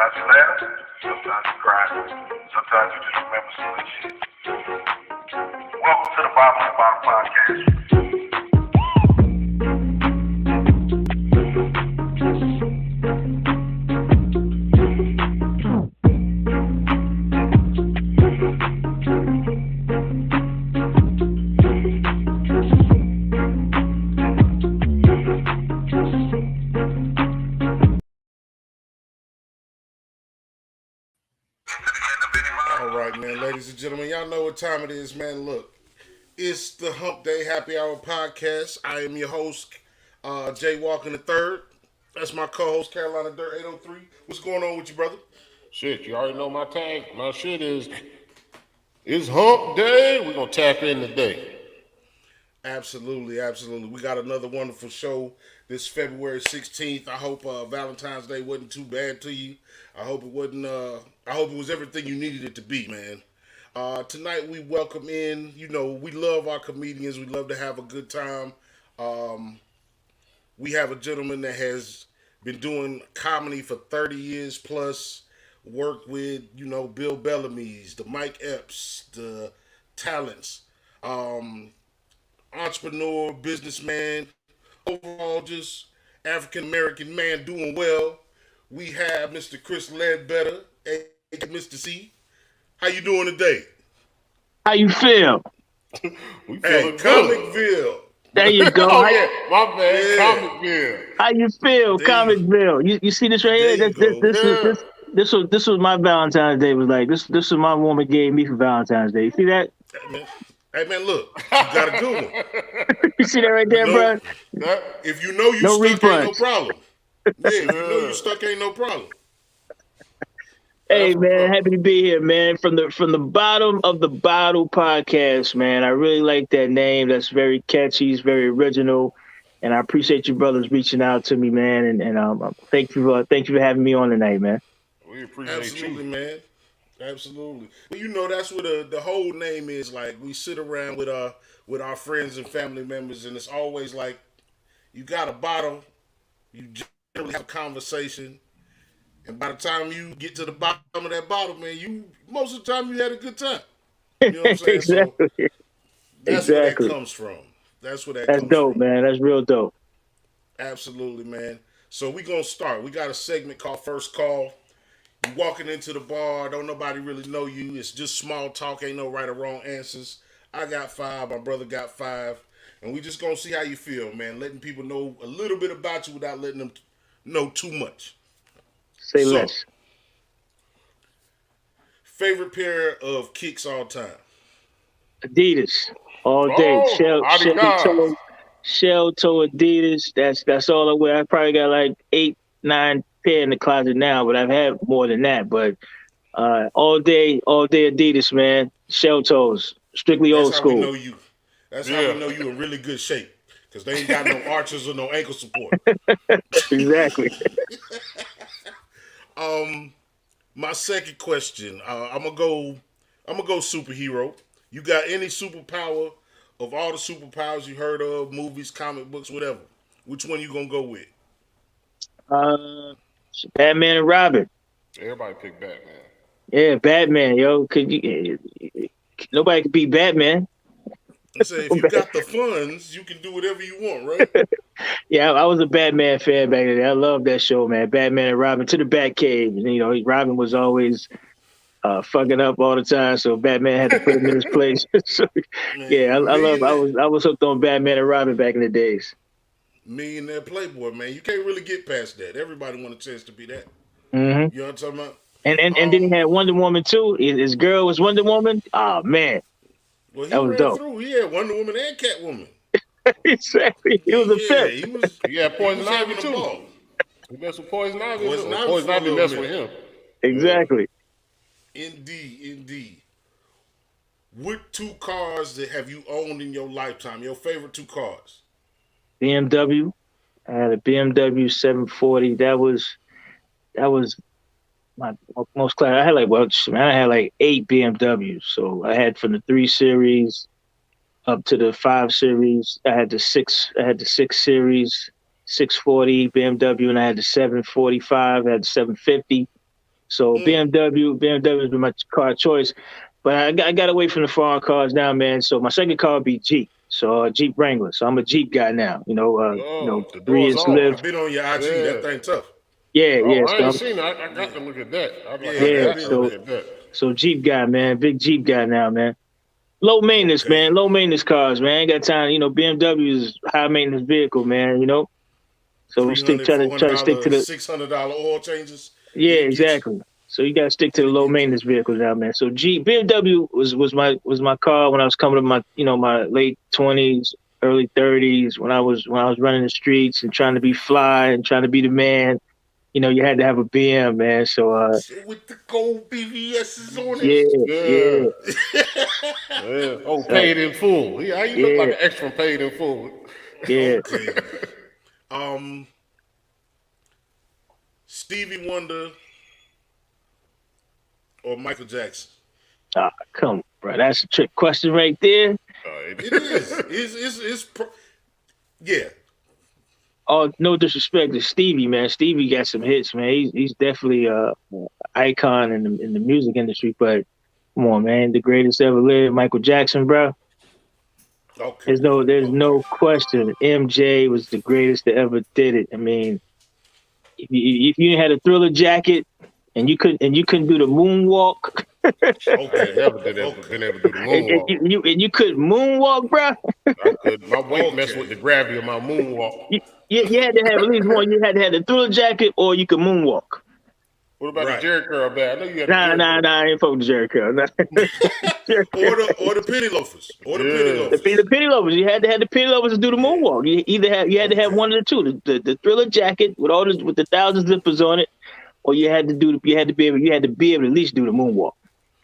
Sometimes you laugh, sometimes you cry, sometimes you just remember some good shit. Welcome to the Bottom of the Bottom Podcast. Ladies and gentlemen, y'all know what time it is, man. Look, it's the Hump Day Happy Hour podcast. I am your host, Jay Walker III. That's my co-host, Carolina Dirt 803. What's going on with you, brother? Shit, you already know my tag. My shit is, it's Hump Day. We're going to tap in today. Absolutely, absolutely. We got another wonderful show this February 16th. I hope Valentine's Day wasn't too bad to you. I hope it wasn't. I hope it was everything you needed it to be, man. Tonight we welcome in. You know, we love our comedians. We love to have a good time. We have a gentleman that has been doing comedy for 30 years plus. Worked with Bill Bellamy's, the Mike Epps, the Talents. Entrepreneur, businessman, overall just African-American man doing well. We have Mr. Chris Ledbetter, AKA Mista CEE. How you doing today? How you feel? We hey, Comicville. There you go. Oh, yeah, my bad, yeah. Comicville. How you feel, Comicville? You see this right here? This was my Valentine's Day. Was like this was my woman gave me for Valentine's Day. You see that? Hey man, look, you got a good one. You see that right there, bro? If you know you no stuck, refunds. Ain't no problem. Yeah, if you know you stuck, ain't no problem. Hey man, happy to be here, man. From the bottom of the bottle podcast, man. I really like that name. That's very catchy. It's very original, and I appreciate you brothers reaching out to me, man. And thank you for having me on tonight, man. We appreciate Absolutely, you, man. Absolutely. Well, that's what the whole name is. Like, we sit around with our friends and family members, and it's always like you got a bottle, you generally have a conversation, and by the time you get to the bottom of that bottle, man, most of the time you had a good time. You know what I'm saying? Exactly. So that's where that comes from. That's dope, from. Man. That's real dope. Absolutely, man. So we're gonna start. We got a segment called First Call. You walking into the bar, don't nobody really know you. It's just small talk, ain't no right or wrong answers. I got 5, my brother got 5, and we just gonna see how you feel, man. Letting people know a little bit about you without letting them know too much. Say less. Favorite pair of kicks all time? Adidas, all day. Shell toe Adidas. That's all I wear. I probably got like 8, 9 pair in the closet now, but I've had more than that. But all day Adidas, man. Shell toes, strictly old school. That's how we know you in really good shape, because they ain't got no arches or no ankle support. Exactly. My second question, I'm gonna go superhero. You got any superpower of all the superpowers you heard of, movies, comic books, whatever? Which one you gonna go with? Batman and Robin. Everybody pick Batman. Yeah, Batman, yo. Nobody could beat Batman. I say, if you got the funds, you can do whatever you want, right? Yeah, I was a Batman fan back then. I love that show, man. Batman and Robin to the Batcave. Robin was always fucking up all the time, so Batman had to put him in his place. So, man, yeah, I was hooked on Batman and Robin back in the days. Millionaire Playboy, man. You can't really get past that. Everybody want a chance to be that. Mm-hmm. You know what I'm talking about? And then he had Wonder Woman too. His girl was Wonder Woman. Oh man. Well, he ran through. He had Wonder Woman and Catwoman. Exactly. He was a pimp. He had Poison Ivy too. He messed with Poison Ivy. Poison Ivy messed with him. Exactly. Indeed. What 2 cars that have you owned in your lifetime? Your favorite 2 cars? BMW. I had a BMW 740. That was my most class. I had like 8 BMWs. So I had from the 3 Series up to the 5 Series. I had the 6 Series, 640 BMW, and I had the 745. I had the 750. So BMW has been my car of choice. But I got away from the foreign cars now, man. So my second car would be Jeep. So Jeep Wrangler. So I'm a Jeep guy now. The 3 doors years off. lived. I've been on your IG. Yeah. That thing tough. Yeah, Oh, yeah. I ain't seen it. I got to look at that. Yeah, Look at that. So Jeep guy, man. Big Jeep guy now, man. Low maintenance, man. Low maintenance cars, man. Ain't got time. BMW is high maintenance vehicle, man. So we try to stick to the $600 oil changes. Yeah, exactly. So you gotta stick to the low maintenance vehicles now, man. So BMW was my car when I was coming to my late 20s, early 30s, when I was running the streets and trying to be fly and trying to be the man. You had to have a BM, man. So with the gold BVS's on it. Yeah. Oh, paid in full. Yeah, you look like an extra paid in full. Yeah. Okay. Stevie Wonder or Michael Jackson? Come on, bro. That's a trick question right there. It is. Yeah. Oh, no disrespect to Stevie, man. Stevie got some hits, man. He's definitely a icon in the music industry. But come on, man, the greatest ever lived, Michael Jackson, bro. Okay. There's no question. MJ was the greatest that ever did it. I mean, if you had a Thriller jacket and you couldn't do the moonwalk. Okay, never been able to do the moonwalk. And you couldn't moonwalk, bro. I could. My weight messed with the gravity of my moonwalk. You had to have at least one. You had to have the Thriller jacket, or you could moonwalk. What about the Jerry curl bag? I know you had. Nah, I ain't fucking the Jerry curl. Nah. or the penny loafers. The penny loafers. You had to have the penny loafers to do the moonwalk. You had to have one of the two. The Thriller jacket with with the 1,000 zippers on it, or you had to be able to at least do the moonwalk.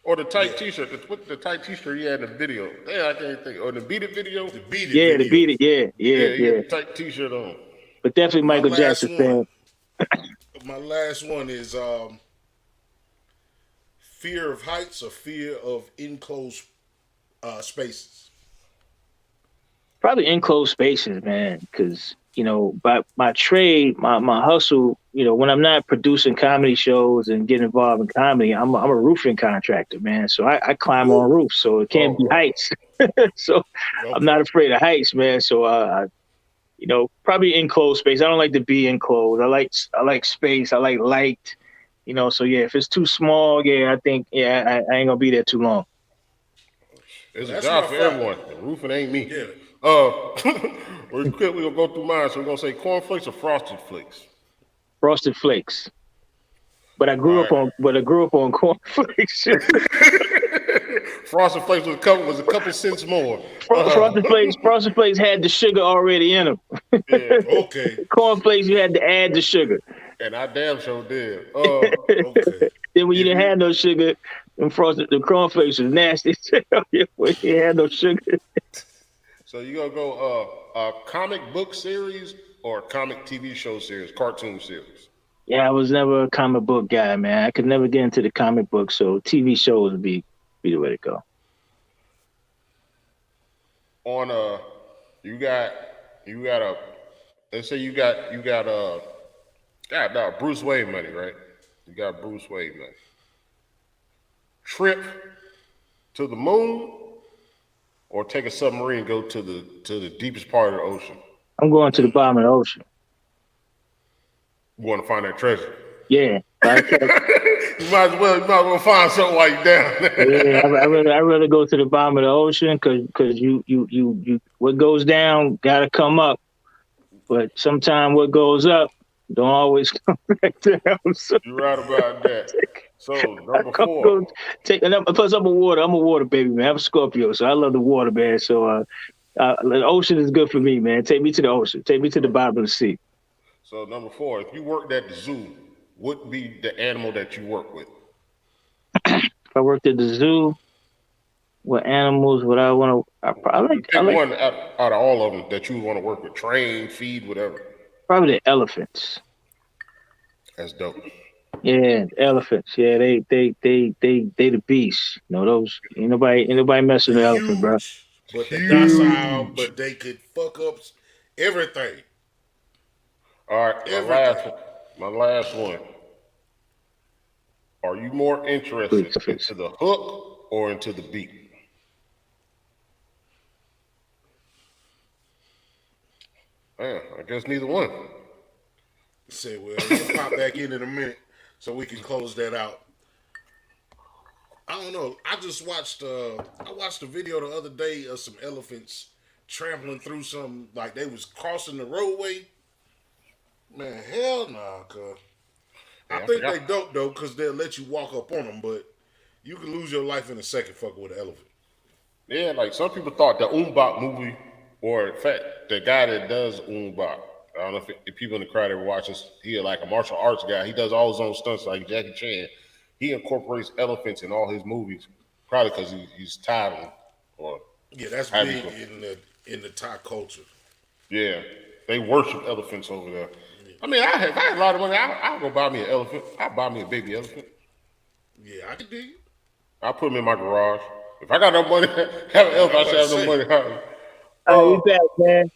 Or the tight T-shirt. The tight T-shirt you had in the video. Damn, I can't think. Or the Beat It video. The Beat It. Yeah, the Beat It. Yeah. The tight T-shirt on. But definitely Michael Jackson fan. My last one is fear of heights or fear of enclosed spaces. Probably enclosed spaces, man. Because by my trade, my hustle. When I'm not producing comedy shows and getting involved in comedy, I'm a roofing contractor, man. So I climb on roofs, so it can't be heights. So I'm not afraid of heights, man. So probably enclosed space. I don't like to be enclosed. I like space. I like light. So yeah, if it's too small, I think I ain't gonna be there too long. It's a job for everyone. The roofing ain't me. Yeah. We're gonna go through mine. So we're gonna say cornflakes or frosted flakes. Frosted Flakes. But I grew up on cornflakes. Frosted Flakes was a couple cents more. Frosted Flakes had the sugar already in them. Yeah. Okay. Cornflakes, you had to add the sugar. And I damn sure did. Okay. Then when you didn't have no sugar, the cornflakes was nasty. When you had no sugar. So you gonna go a comic book series or a comic TV show series, cartoon series? Yeah, I was never a comic book guy, man. I could never get into the comic book, so TV shows would be the way to go. On you got a, let's say you got Bruce Wayne money, right? You got Bruce Wayne money. Trip to the moon or take a submarine and go to the deepest part of the ocean? I'm going to the bottom of the ocean. You want to find that treasure? Yeah. You might as well find something while you're down there. Yeah, I rather go to the bottom of the ocean because you what goes down gotta come up, but sometimes what goes up don't always come back down. So you're right about that. So number 4. Plus I'm a water baby, man. I'm a Scorpio, so I love the water, man. So the ocean is good for me, man. Take me to the ocean. Take me to the bottom of the sea. So number 4, if you worked at the zoo, what would be the animal that you work with? If I worked at the zoo, what animals would I want to? I like one out of all of them that you want to work with. Train, feed, whatever. Probably the elephants. That's dope. Yeah, elephants. Yeah, they the beast. Those ain't nobody messing with the elephant, bro. But they docile, but they could fuck up everything. All right, my last one. Are you more interested into the hook or into the beat? Man, I guess neither one. Say, well, we'll pop back in a minute so we can close that out. I don't know. I just watched. I watched a video the other day of some elephants trampling through some, like they was crossing the roadway. Man, hell nah, cuz. I think they dope though, cause they'll let you walk up on them, but you can lose your life in a second fucking with an elephant. Yeah, like some people thought the Hummmp movie, or in fact, the guy that does Hummmp, I don't know if people in the crowd ever watch this. He like a martial arts guy. He does all his own stunts like Jackie Chan. He incorporates elephants in all his movies, probably because he's tired of them. Or yeah, that's big in the Thai culture. Yeah, they worship elephants over there. I mean, if I had a lot of money, I'll go buy me an elephant. I'll buy me a baby elephant. Yeah, I can dig it. I'll put him in my garage. If I got no money, have an elephant, I should have no money. All right, we back, man.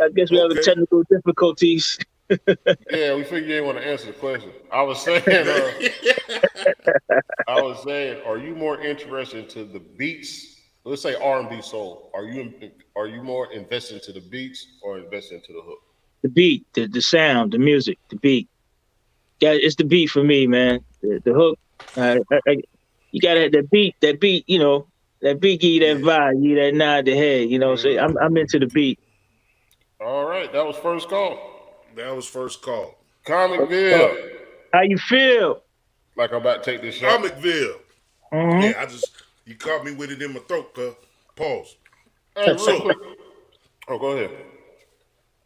I guess we have the technical difficulties. Yeah, we figured you didn't want to answer the question. I was saying, are you more interested into the beats? Let's say R&B soul. Are you more invested into the beats or invested into the hook? The beat, the sound, the music, the beat. Yeah, it's the beat for me, man. The hook. You gotta have that beat. That beat, you know, that beat give you that vibe, give you that nod the head. You know, so I'm into the beat. All right, that was first call. Comicville. How you feel? Like I'm about to take this shot. Comicville. Mm-hmm. Yeah, you caught me with it in my throat, cuz. Pause. Hey, real quick. Oh, go ahead.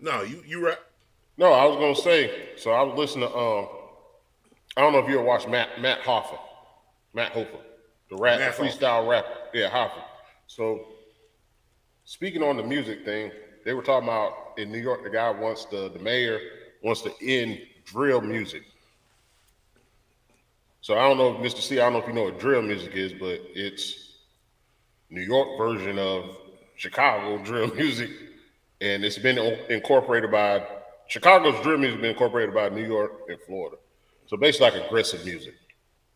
No, you right. No, I was gonna say. So I was listening to I don't know if you ever watched Matt Hofer, the freestyle rapper. Yeah, Hofer. So speaking on the music thing, they were talking about in New York, the mayor wants to end drill music. So I don't know, Mr. C, I don't know if you know what drill music is, but it's New York version of Chicago drill music. And it's been incorporated by, Chicago's drill music has been incorporated by New York and Florida. So basically like aggressive music.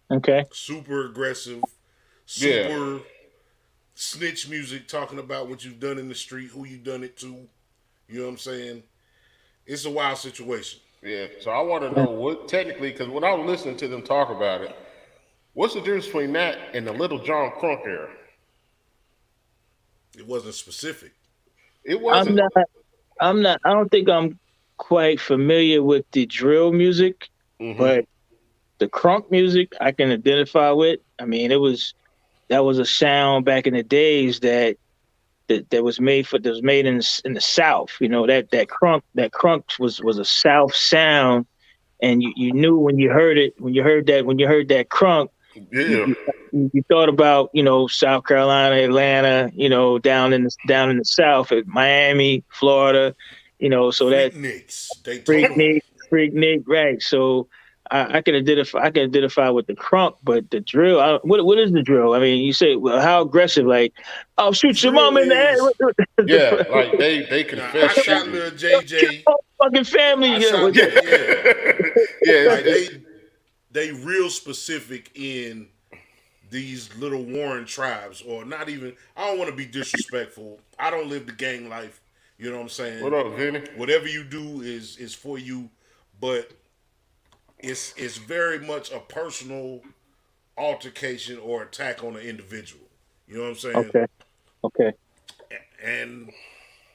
Okay. Super aggressive, super snitch music, talking about what you've done in the street, who you done it to. You know what I'm saying? It's a wild situation. Yeah, so I want to know what, technically, because when I was listening to them talk about it, what's the difference between that and the Little John Crunk era? It wasn't specific. It wasn't. I don't think I'm quite familiar with the drill music, but the crunk music I can identify with. I mean, that was a sound back in the days that was made in the South. You know, that crunk was a South sound, and you knew when you heard that crunk. Yeah. You thought about, you know, South Carolina, Atlanta, you know, down in the South, at Miami, Florida, you know, so Freak Nick, right? So I can identify with the crunk, but the drill. What is the drill? I mean, you say, well, how aggressive? Like, I'll shoot your mom in the head. Yeah, like they confess. I shot little JJ. Fucking family. Like they real specific in these little Warren tribes, or not even. I don't want to be disrespectful. I don't live the gang life. You know what I'm saying? What up, Vinny? Whatever you do is for you, but it's very much a personal altercation or attack on an individual. You know what I'm saying? Okay. And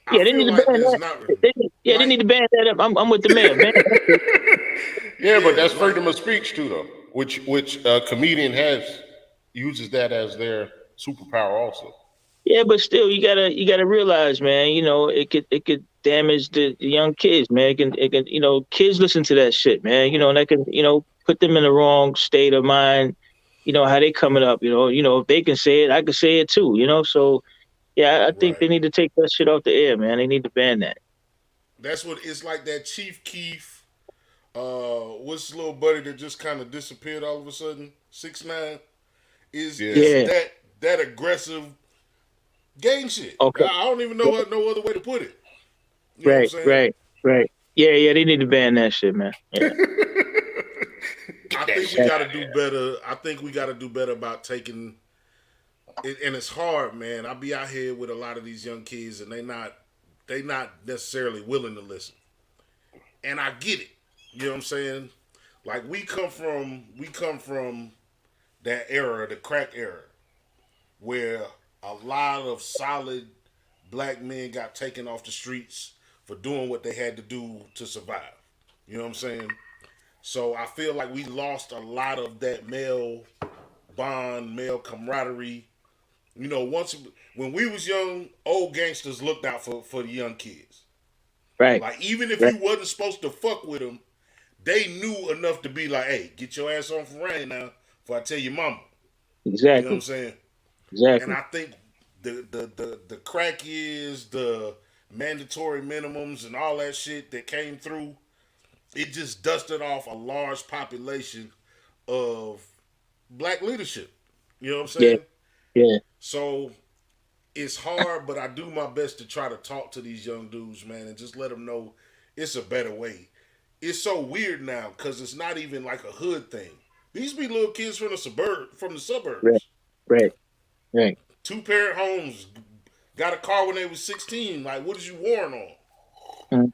they need to ban that. They need to ban that up. I'm with the man. Yeah, but that's freedom of speech too, though. Which a comedian uses that as their superpower also. Yeah, but still, you gotta realize, man. You know, it could damage the young kids, man. It can, you know, kids listen to that shit, man. You know, and that can, you know, put them in the wrong state of mind. You know how they coming up. You know, if they can say it, I can say it too. You know, so yeah, I think they need to take that shit off the air, man. They need to ban that. That's what it's like. That Chief Keef. What's his little buddy that just kind of disappeared all of a sudden? 6ix9ine is that aggressive gang shit. Okay. I don't even know no other way to put it. You right. Yeah, they need to ban that shit, man. Yeah. I think we got to do better. I think we got to do better about taking it, and it's hard, man. I be out here with a lot of these young kids, and they not necessarily willing to listen. And I get it. You know what I'm saying? Like we come from that era, the crack era, where a lot of solid black men got taken off the streets for doing what they had to do to survive. You know what I'm saying? So I feel like we lost a lot of that male bond, male camaraderie. You know, when we was young, old gangsters looked out for the young kids. Right. Like even if you wasn't supposed to fuck with them, they knew enough to be like, "Hey, get your ass on from rain now, before I tell your mama." Exactly. You know what I'm saying? Exactly. And I think the crack is the mandatory minimums and all that shit that came through. It just dusted off a large population of black leadership. You know what I'm saying? Yeah. So it's hard, but I do my best to try to talk to these young dudes, man, and just let them know it's a better way. It's so weird now because it's not even like a hood thing. These be little kids from the suburbs. Right. 2-parent homes, got a car when they was 16. Like, what is you warring on?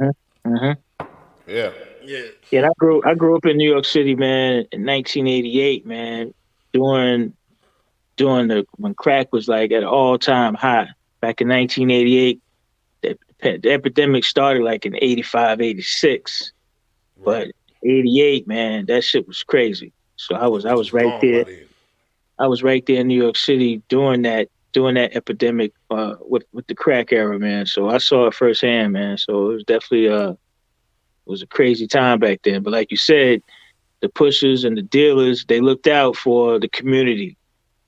Yeah. Yeah. And I grew up in New York City, man, in 1988, man, during when crack was like at an all-time high. Back in 1988, the epidemic started like in 85, 86. But 88, man, that shit was crazy. So I was right there. I was right there in New York City during that epidemic with the crack era, man. So I saw it firsthand, man. So it was definitely it was a crazy time back then. But like you said, the pushers and the dealers, they looked out for the community.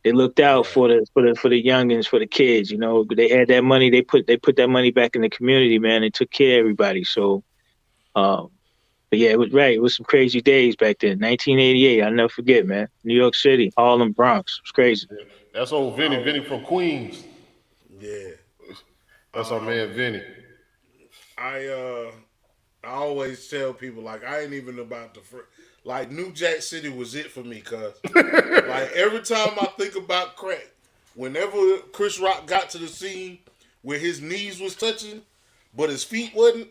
They looked out for the youngins, for the kids. You know, they had that money. They put that money back in the community, man. They took care of everybody. So, but yeah, it was right. It was some crazy days back then. 1988, I'll never forget, man. New York City, Harlem, Bronx. It was crazy. That's old Vinny from Queens. Yeah. That's our man Vinny. I always tell people, like, I ain't even about to... Like, New Jack City was it for me, cuz. Like, every time I think about crack, whenever Chris Rock got to the scene where his knees was touching, but his feet wasn't,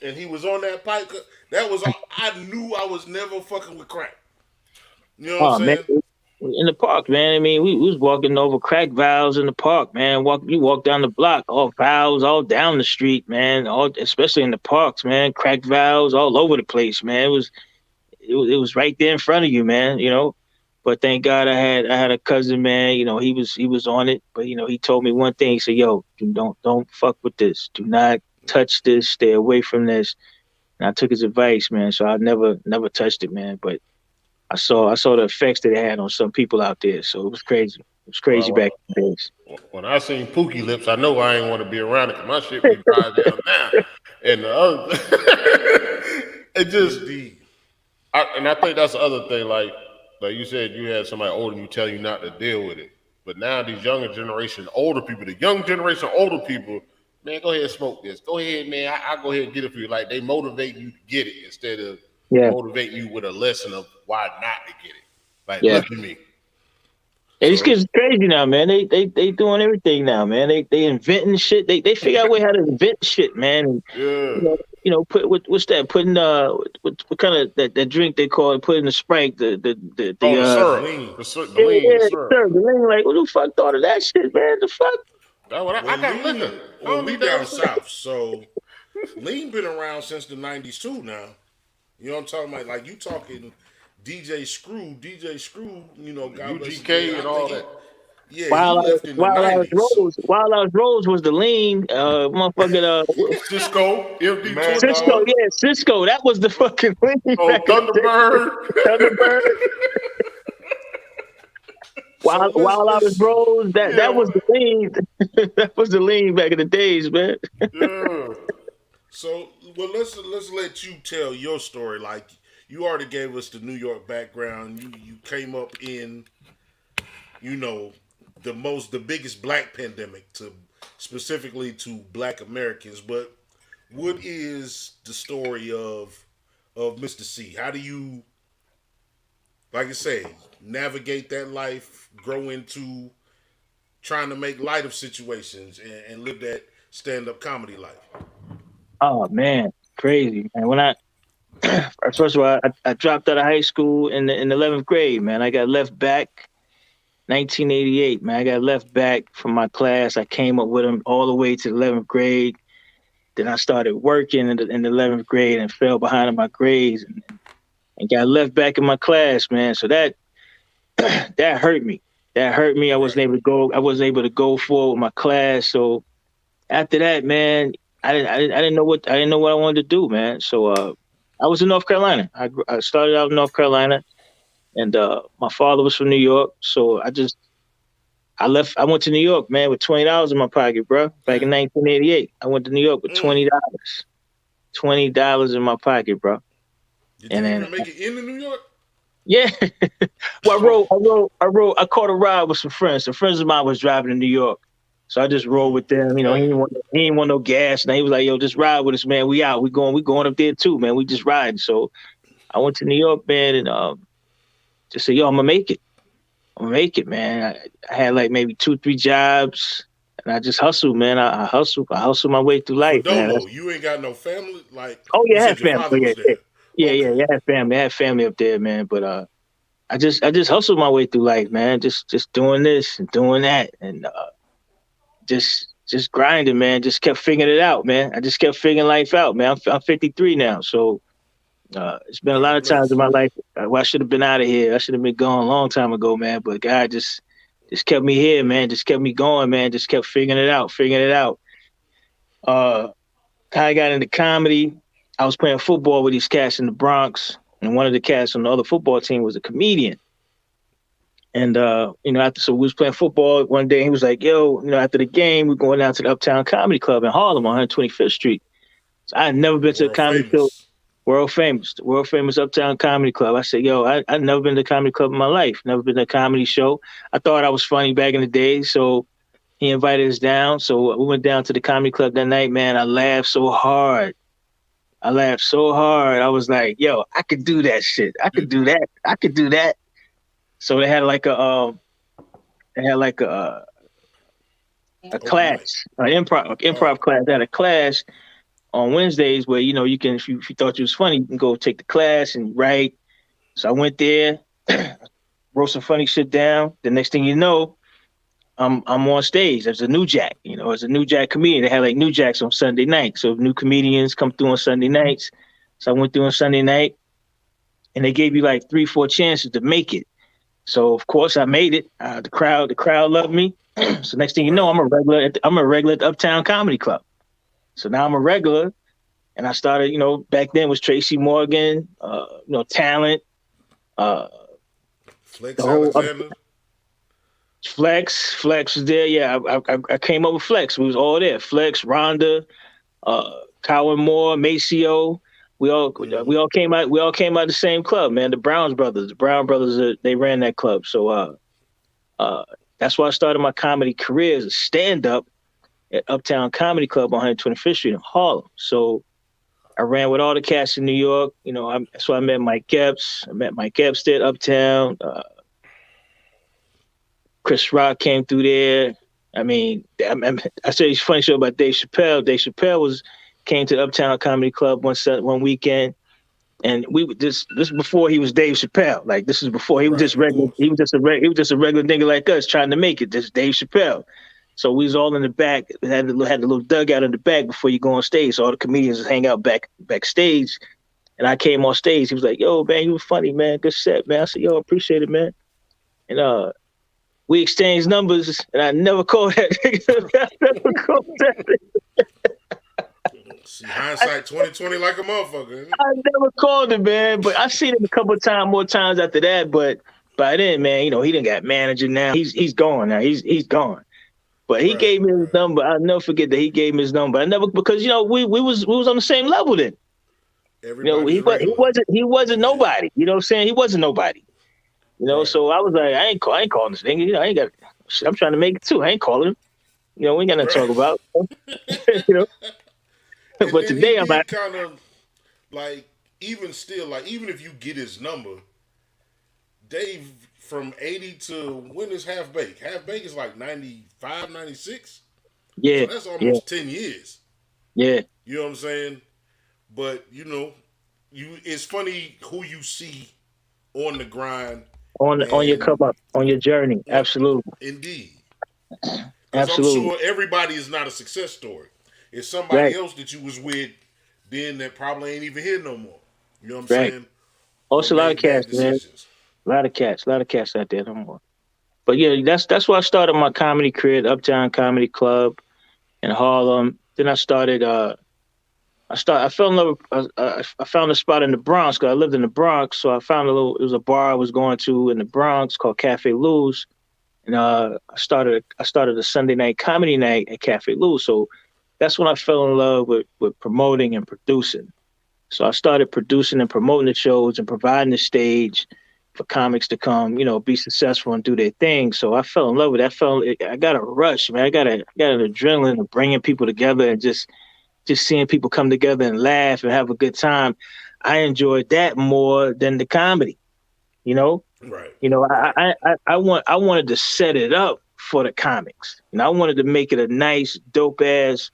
and he was on that pipe, that was all. I knew I was never fucking with crack. You know what I'm saying? Man, in the park, man. I mean, we was walking over crack vials in the park, man. You walk down the block, all vials all down the street, man. Especially in the parks, man. Crack vials all over the place, man. It was right there in front of you, man. You know. But thank God I had a cousin, man. You know, he was on it. But you know, he told me one thing. He said, "Yo, don't fuck with this. Do not touch this. Stay away from this." And I took his advice, man. So I never touched it, man. But I saw the effects that it had on some people out there. So it was crazy. It was crazy back in the days. When I seen Pookie Lips, I know I ain't want to be around it because my shit be dry down now. And the other, it just, I think that's the other thing. Like you said, you had somebody older and you tell you not to deal with it. But now these younger generation, older people, the young generation, older people, man, go ahead and smoke this. Go ahead, man. I'll go ahead and get it for you. Like, they motivate you to get it instead of motivating you with a lesson of why not to get it. Like, look at me. Hey, these kids are crazy now, man. They doing everything now, man. They inventing shit. They figure out a way how to invent shit, man. And, you know, put what's that? Putting what kind of that drink they call it? Putting the Sprite, the syrup, the lean syrup. The lean. Like, who the fuck thought of that shit, man? The fuck. I got liquor. Well, we down south, so lean been around since the '90s too. Now, you know what I'm talking about? Like, you talking DJ Screw, you know, God bless UGK and all that. Yeah, Wild Out Rose was the lean, motherfucking Cisco, Cisco. That was the fucking lean. Oh, Thunderbird. While I was Rose, that was the lean. That was the lean back in the days, man. Yeah. So, well, let's let you tell your story. Like, you already gave us the New York background. You came up in, you know, the biggest black pandemic specifically to black Americans. But what is the story of Mr. C? How do you like I say, navigate that life, grow into trying to make light of situations and live that stand-up comedy life? Oh man, crazy man. When I first of all, I dropped out of high school in the 11th grade. Man, I got left back. 1988. Man, I got left back from my class. I came up with them all the way to the 11th grade. Then I started working in the 11th grade and fell behind in my grades and got left back in my class, man. So that that hurt me. That hurt me. I wasn't able to go. I wasn't able to go forward with my class. So after that, man, I didn't know what I wanted to do, man. So I was in North Carolina. I started out in North Carolina, and my father was from New York. So I left. I went to New York, man, with $20 in my pocket, bro. Back in 1988, I went to New York with $20. $20 in my pocket, bro. Did you even make it into New York? Yeah. Well, I caught a ride with some friends. Some friends of mine was driving to New York. So I just rode with them. You know, he didn't want no gas. And he was like, yo, just ride with us, man. We out. We going up there too, man. We just riding. So I went to New York, man, and just said, yo, I'm gonna make it. I'm gonna make it, man. I had like maybe 2-3 jobs, and I just hustled, man. I hustled my way through life, man. You ain't got no family, like? Oh yeah, I had your family. father was there. Yeah, I had family. I had family up there, man. But I just hustled my way through life, man. Just doing this and doing that, and just grinding, man. Just kept figuring it out, man. I just kept figuring life out, man. I'm 53 now, so it's been a lot of times in my life where I should have been out of here. I should have been gone a long time ago, man. But God just kept me here, man. Just kept me going, man. Just kept figuring it out. How I got into comedy, I was playing football with these cats in the Bronx, and one of the cats on the other football team was a comedian. And so we was playing football one day, and he was like, yo, after the game, we're going down to the Uptown Comedy Club in Harlem on 125th Street. So I had never been to a comedy show. World famous Uptown Comedy Club. I said, yo, I've never been to a comedy club in my life, never been to a comedy show. I thought I was funny back in the day, so he invited us down. So we went down to the comedy club that night, man. I laughed so hard. I was like, yo, I could do that shit. I could do that. So they had like a class, an improv class. They had a class on Wednesdays where, you can, if you thought you was funny, you can go take the class and write. So I went there, wrote some funny shit down. The next thing you know, I'm on stage. There's a new jack, as a new jack comedian. They had like new jacks on Sunday night. So new comedians come through on Sunday nights. So I went through on Sunday night, and they gave you like 3-4 chances to make it. So of course I made it. The crowd loved me. So next thing you know, I'm a regular at the Uptown Comedy Club. So now I'm a regular, and I started, back then was Tracey Morgan, talent. Flakes Alexander. Flex was there. Yeah, I came up with Flex. We was all there. Flex, Rhonda, Cowan Moore, Maceo. We all came out. We all came out the same club, man. The Brown brothers. They ran that club. So that's why I started my comedy career as a stand-up at Uptown Comedy Club on 125th Street in Harlem. So I ran with all the cats in New York. That's why I met Mike Epps. I met Mike Epps there at Uptown. Chris Rock came through there. I said it's a funny show about Dave Chappelle. Dave Chappelle came to the Uptown Comedy Club one weekend, and this before he was Dave Chappelle. Like, this is before he was just regular. He was just a regular nigga like us trying to make it. This Dave Chappelle. So we was all in the back. Had the little dugout in the back before you go on stage. So all the comedians hang out backstage. And I came on stage. He was like, "Yo, man, you were funny, man. Good set, man." I said, "Yo, appreciate it, man." And we exchanged numbers, and I never called that nigga. See, hindsight 2020 like a motherfucker. I never called him, man. But I've seen him a couple of more times after that. But by then, man, he done got manager now. He's gone now. He's gone. But he gave me his number. I'll never forget that he gave me his number. Because we was on the same level then. He wasn't nobody. You know what I'm saying? He wasn't nobody. So I was like, I ain't calling this nigga. I ain't got shit. I'm trying to make it too. I ain't calling him. We ain't got nothing to talk about. But today I'm like, kind of like, even still, like, even if you get his number, Dave, from 80 to when is Half Baked? Half Baked is like 95, 96. Yeah, So that's yeah, almost 10 years. yeah. You know what I'm saying? But it's funny who you see on the grind On your and come up, on your journey. Absolutely, indeed. Because I'm absolutely. sure everybody is not a success story. It's somebody Right, else that you was with then that probably ain't even here no more. You know what I'm right. saying? Or Also, a lot of made bad cats, man. decisions. A lot of cats out there no more. But yeah, that's why I started my comedy career at Uptown Comedy Club in Harlem. Then I fell in love. I found a spot in the Bronx because I lived in the Bronx. So I found it was a bar I was going to in the Bronx called Cafe Lou's, and I started a Sunday night comedy night at Cafe Lou's. So that's when I fell in love with promoting and producing. So I started producing and promoting the shows and providing the stage for comics to come, be successful and do their thing. So I fell in love with that. I got a rush, man. I got an adrenaline of bringing people together and just seeing people come together and laugh and have a good time. I enjoyed that more than the comedy. You know, Right. I wanted to set it up for the comics, and I wanted to make it a nice, dope ass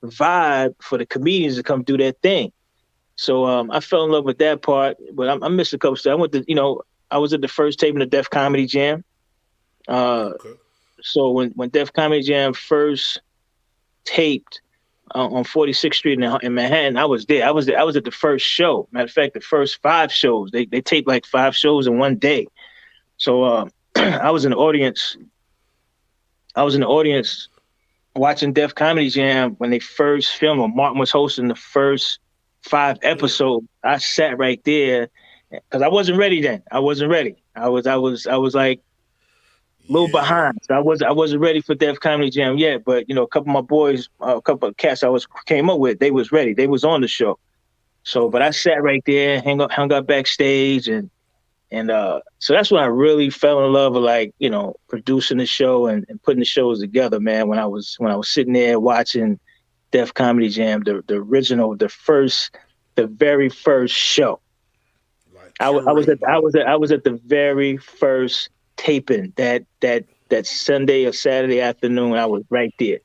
vibe for the comedians to come do their thing. So I fell in love with that part, but I missed a couple stuff. I was at the first taping of Def Comedy Jam. Okay. So when Def Comedy Jam first taped on 46th Street in Manhattan, I was there. I was at the first show. Matter of fact, the first 5 shows. They taped like 5 shows in one day. So I was in the audience. I was in the audience watching Def Comedy Jam when they first filmed. When Martin was hosting the first 5 episodes. I sat right there because I wasn't ready then. I wasn't ready. I was like a little Yeah. behind. So I wasn't ready for Def Comedy Jam yet. But a couple of my boys, a couple of cats came up with, they was ready. They was on the show. So, but I sat right there, hung up backstage, and so that's when I really fell in love with producing the show and putting the shows together, man. When I was sitting there watching Def Comedy Jam, the original, the very first show. Like I was at curating. I was at the very first taping that Sunday or Saturday afternoon. I was right there.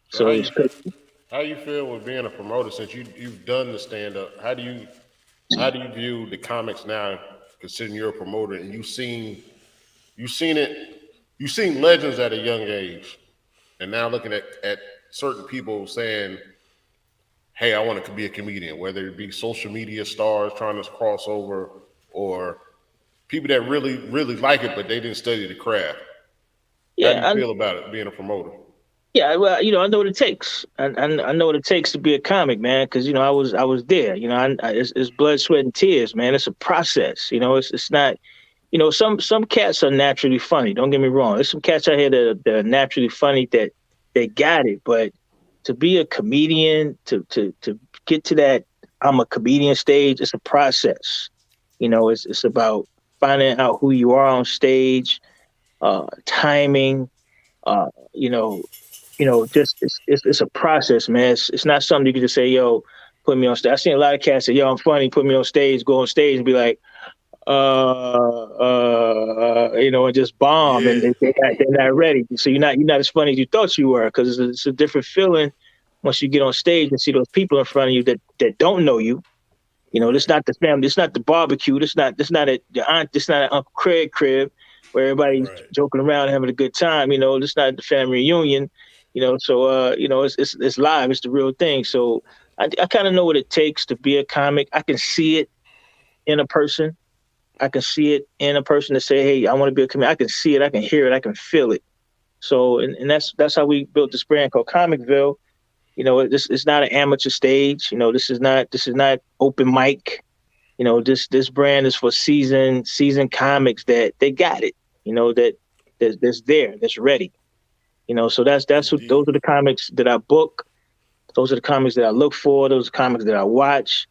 So So it was crazy. how you feel with being a promoter since you've done the stand up? How do you view the comics now, considering you're a promoter and you've seen legends at a young age, and now looking at certain people saying, "Hey, I want to be a comedian," whether it be social media stars trying to cross over or people that really really like it but they didn't study the craft. How do you Yeah, feel about it being a promoter? yeah. Well, I know what it takes. I know what it takes to be a comic, man. Because I was there. It's blood, sweat, and tears, man. It's a process. It's not. Some cats are naturally funny. Don't get me wrong. There's some cats out here that are naturally funny that they got it. But to be a comedian, to get to that I'm a comedian stage, it's a process. It's about finding out who you are on stage, timing, uh, you know, just it's a process, man. It's not something you can just say, yo, put me on stage. I've seen a lot of cats say, yo, I'm funny, put me on stage, go on stage and be like, and just bomb, and Yeah. they're not ready. So you're not as funny as you thought you were, because it's a different feeling once you get on stage and see those people in front of you that don't know you. This not the family, it's not the barbecue, this not at your aunt, this not at Uncle Craig crib where everybody's Right. joking around having a good time. This not the family reunion. It's live, it's the real thing. So I kind of know what it takes to be a comic. I can see it in a person. I can see it in a person to say, hey, I want to be a comedian. I can see it, I can hear it, I can feel it. So, and that's how we built this brand called Comicville. It's not an amateur stage. This is not open mic. This brand is for seasoned comics that they got it. That's there, that's ready. So Indeed. those are the comics that I book. Those are the comics that I look for. Those are the comics that I watch.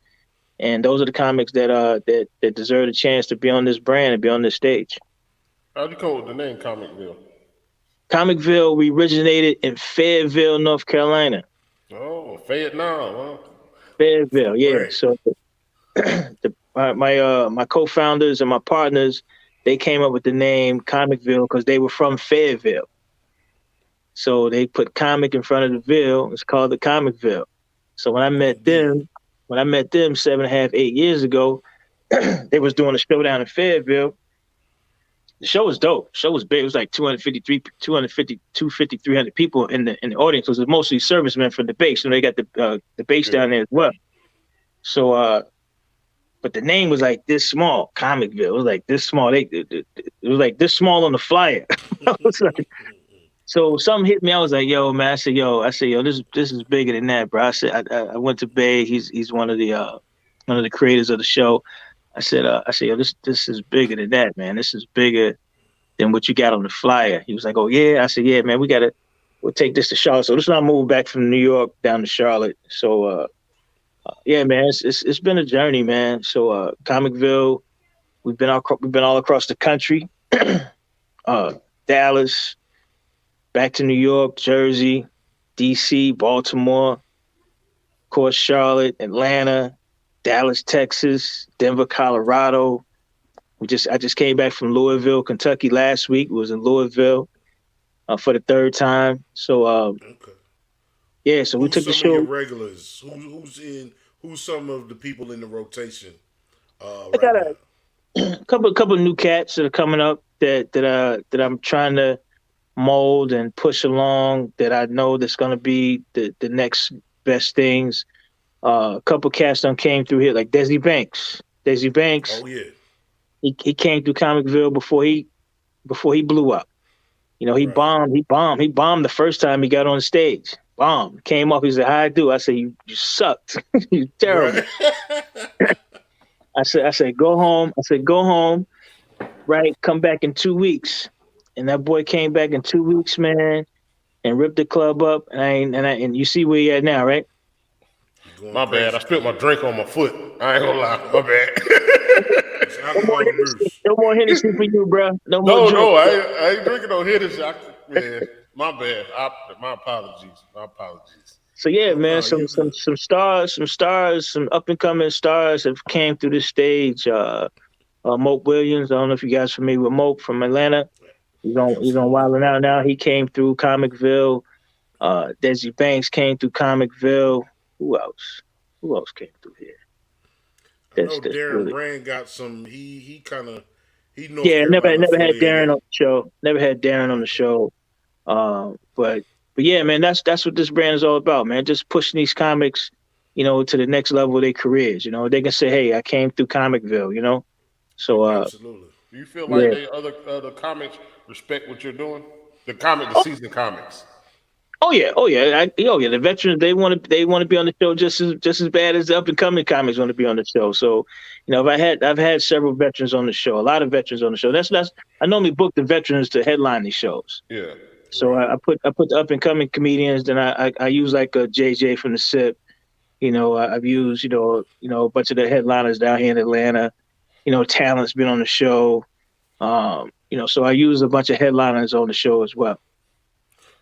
And those are the comics that deserve a chance to be on this brand and be on this stage. How'd you come up with the name Comicville? Comicville, we originated in Fayetteville, North Carolina. Oh, Fayetteville, huh? Fayetteville, yeah. Right. So the my co-founders and my partners, they came up with the name Comicville because they were from Fayetteville. So they put comic in front of the ville. It's called the Comicville. So when I met them 7.5, 8 years ago, they was doing a show down in Fayetteville. The show was dope. The show was big. It was like 250, 300 people in the audience. It was mostly servicemen from the base. They got the base down there as well. So, but the name was like this small, Comicville. It was like this small. It was like this small on the flyer. I was like, so something hit me. I was like, yo, man. I said, yo, this is bigger than that, bro. I said, I went to Bay. He's one of the creators of the show. I said, yo, this is bigger than that, man. This is bigger than what you got on the flyer. He was like, oh yeah. I said, yeah, man, we'll take this to Charlotte. So this is when I moved back from New York down to Charlotte. So yeah, man, it's been a journey, man. So Comicville, we've been all across the country. Dallas, back to New York, Jersey, DC, Baltimore, of course, Charlotte, Atlanta, Dallas, Texas, Denver, Colorado. I just came back from Louisville, Kentucky last week. Was in Louisville for the third time. So Okay. yeah, so we took the show. Who's some of your regulars? Who's some of the people in the rotation? I got a couple of new cats that are coming up that I'm trying to mold and push along. That I know that's going to be the next best things. A couple cats done came through here, like Desi Banks. Oh yeah. He came through Comicville before he blew up. You know, he bombed the first time he got on stage. Bombed. Came off, he said, "How I do?" I said, You sucked. You terrible. Right. I said, go home. Right, come back in 2 weeks. And that boy came back in 2 weeks, man, and ripped the club up. And you see where he at now, right? My bad. I spilled my drink on my foot. I ain't gonna lie. My bad. No more Hennessy for you, bro. No, I ain't drinking no Hennessy. Man, my bad. My apologies. So yeah, man, some stars, some up and coming stars have came through this stage. Mope Williams. I don't know if you guys are familiar with Mope from Atlanta. He's on Wild 'N Out now. He came through Comicville. Desi Banks came through Comicville. Who else came through here? I know Darren Brand got some. He knows. Yeah, never had Darren on the show. Never had Darren on the show. But yeah, man, that's what this brand is all about, man. Just pushing these comics, you know, to the next level of their careers. You know, they can say, "Hey, I came through Comicville," you know. So absolutely. Do you feel like other comics respect what you're doing? The seasoned comics. Oh yeah. The veterans, they want to be on the show just as bad as the up and coming comics want to be on the show. So, you know, I've had several veterans on the show, a lot of veterans on the show. That's I normally book the veterans to headline these shows. Yeah. So I put the up and coming comedians. Then I use like a JJ from the SIP. You know, I've used you know a bunch of the headliners down here in Atlanta. You know, Talent's been on the show. You know, so I use a bunch of headliners on the show as well.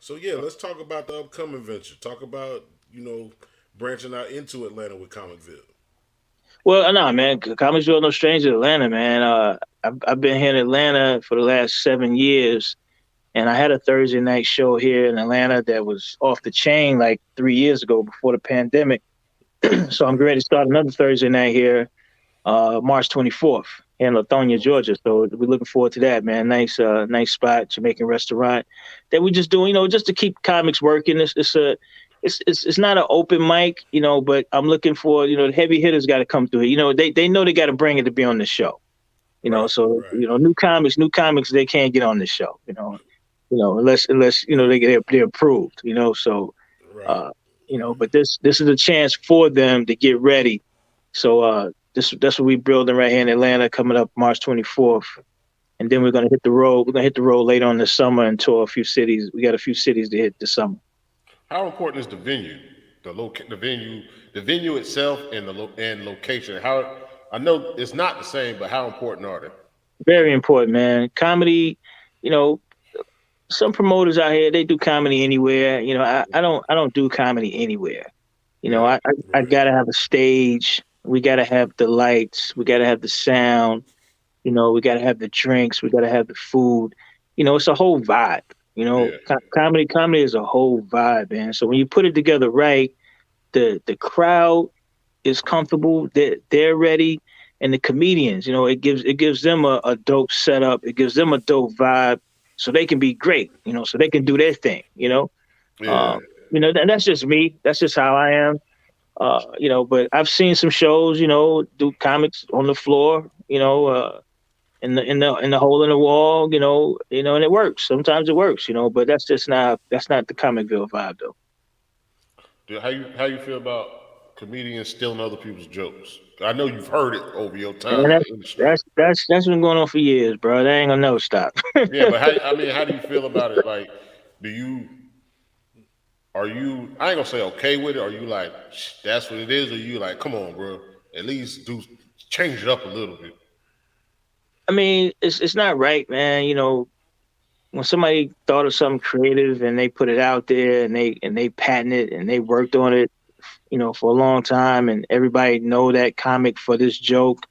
So yeah, let's talk about the upcoming venture. Talk about, you know, branching out into Atlanta with Comicville. Well, no, man, Comicville no stranger to Atlanta, man. I've been here in Atlanta for the last 7 years, and I had a Thursday night show here in Atlanta that was off the chain like 3 years ago before the pandemic. So I'm ready to start another Thursday night here, March 24th in Lithonia, Georgia. So we're looking forward to that, man. Nice spot, Jamaican restaurant that we just doing, you know, just to keep comics working. It's not an open mic, you know, but I'm looking for, you know, the heavy hitters got to come through it. You know, they know they got to bring it to be on this show, you know. So you know, new comics, they can't get on this show, you know, unless you know they're approved, you know. So you know, but this is a chance for them to get ready. So that's what we're building right here in Atlanta, coming up March 24th. And then we're going to hit the road. We're going to hit the road later on this summer and tour a few cities. We got a few cities to hit this summer. How important is the venue, the venue itself, and and location? How, I know it's not the same, but how important are they? Very important, man. Comedy, you know, some promoters out here, they do comedy anywhere. You know, I don't do comedy anywhere. You know, I gotta have a stage. we got to have the lights, we got to have the sound, we got to have the drinks, we got to have the food. It's a whole vibe. Yeah. Comedy is a whole vibe, man. So when you put it together right, the crowd is comfortable, they're ready, and the comedians, it gives them a dope setup, it gives them a dope vibe, so they can be great, so they can do their thing, Yeah. And that's just me. That's just how I am. But I've seen some shows, do comics on the floor, in the hole in the wall, and it works. Sometimes it works, but that's not the Comicville vibe though. Dude, how you feel about comedians stealing other people's jokes? I know you've heard it over your time. And that's been going on for years, bro. That ain't gonna never stop. Yeah, but how do you feel about it? Like, are you, I ain't gonna say okay with it. Are you like, that's what it is? Or you like, come on, bro, at least change it up a little bit? I mean, it's not right, man. When somebody thought of something creative and they put it out there and they patent it and they worked on it, for a long time, and everybody know that comic for this joke,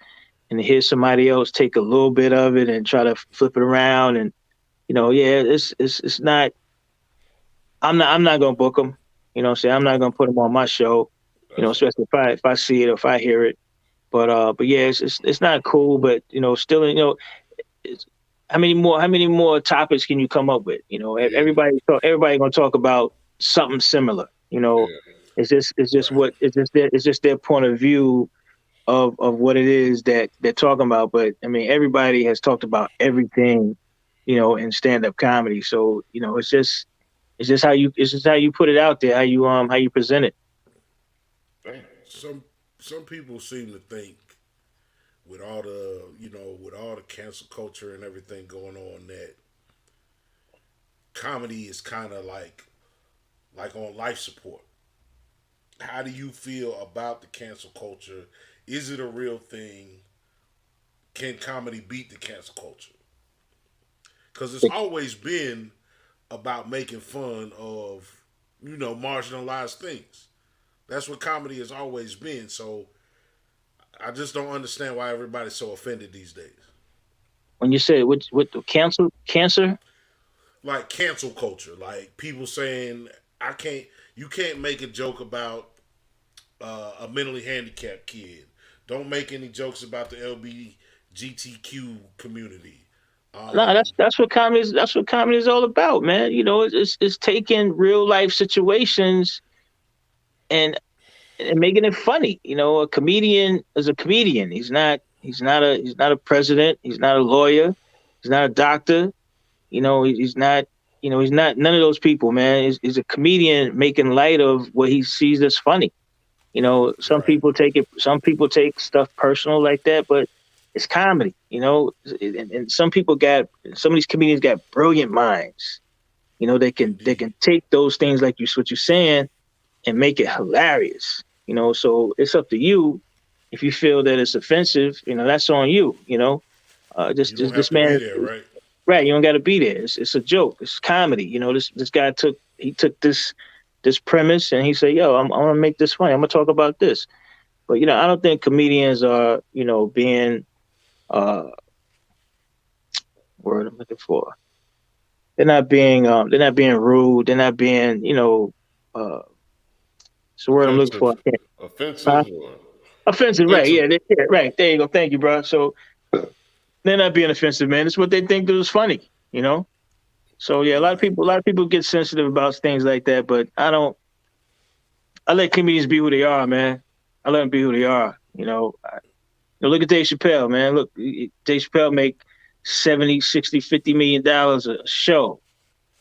and to hear somebody else take a little bit of it and try to flip it around, and it's not. I'm not gonna book them. I'm not gonna put them on my show. Especially if I see it or if I hear it. But yeah, it's not cool. But still, how many more topics can you come up with? Everybody gonna talk about something similar. It's just their point of view of what it is that they're talking about. But I mean, everybody has talked about everything, in stand-up comedy. So it's just how you put it out there, how you present it. Some people seem to think with all the cancel culture and everything going on that comedy is kind of like on life support. How do you feel about the cancel culture? Is it a real thing? Can comedy beat the cancel culture? Because it's always been about making fun of, marginalized things. That's what comedy has always been. So I just don't understand why everybody's so offended these days. When you say what the cancer? Like cancel culture, like people saying you can't make a joke about a mentally handicapped kid. Don't make any jokes about the LGBTQ community. No, that's what comedy is. That's what comedy is all about, man. It's taking real life situations and making it funny. A comedian is a comedian. He's not a president. He's not a lawyer. He's not a doctor. He's not none of those people, man. He's a comedian making light of what he sees as funny. Some people take stuff personal like that, but it's comedy, and some of these comedians got brilliant minds. They can take those things like what you're saying and make it hilarious. So it's up to you. If you feel that it's offensive, that's on you. This man, right? You don't got to be there. It's a joke. It's comedy. This guy took this premise and he said, "Yo, I'm gonna make this funny. I'm gonna talk about this." But I don't think comedians are being word I'm looking for. They're not being rude. They're not being it's the word I'm looking for. Offensive. Offensive, right? Yeah, right. There you go. Thank you, bro. So they're not being offensive, man. It's what they think is funny, So yeah, a lot of people get sensitive about things like that, but I let comedians be who they are, man. I let them be who they are. Look at Dave Chappelle, man. Look, Dave Chappelle make $70, $60, $50 million a show,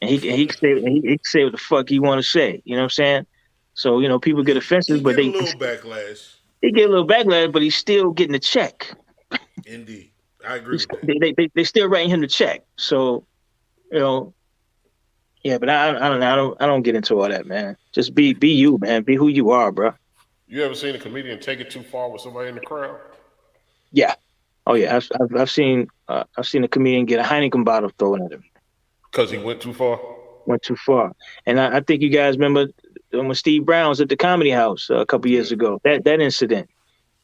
and he can say what the fuck he want to say. You know what I'm saying? So people get offensive, but he get a little backlash. He get a little backlash, but he's still getting a check. Indeed, I agree with that. They still writing him the check. So, yeah. But I don't get into all that, man. Just be you, man. Be who you are, bro. You ever seen a comedian take it too far with somebody in the crowd? Yeah. Oh yeah. I've seen a comedian get a Heineken bottle thrown at him because he went too far. Went too far, and I think you guys remember when Steve Brown was at the Comedy House a couple years ago. That incident.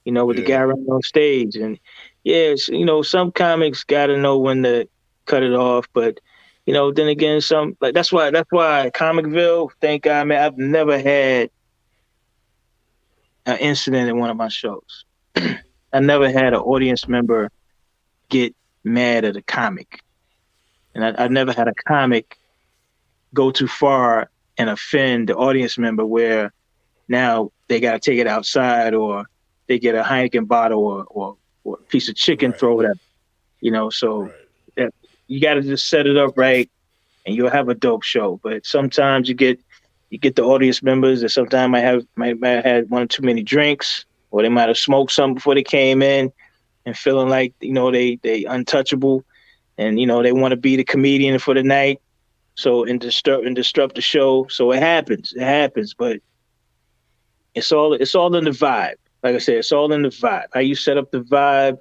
with the guy running on stage. And yes, some comics got to know when to cut it off, but then again, some like that's why Comicville, thank God, man, I've never had an incident in one of my shows. I never had an audience member get mad at a comic, and I never had a comic go too far and offend the audience member where now they got to take it outside, or they get a Heineken bottle or a piece of chicken thrown at them. So that, you got to just set it up right, and you'll have a dope show. But sometimes you get the audience members that sometimes might have had one or too many drinks, or they might have smoked something before they came in and feeling like they untouchable, and they want to be the comedian for the night, so and disrupt the show. So it happens, but it's all in the vibe. Like I said, it's all in the vibe. How you set up the vibe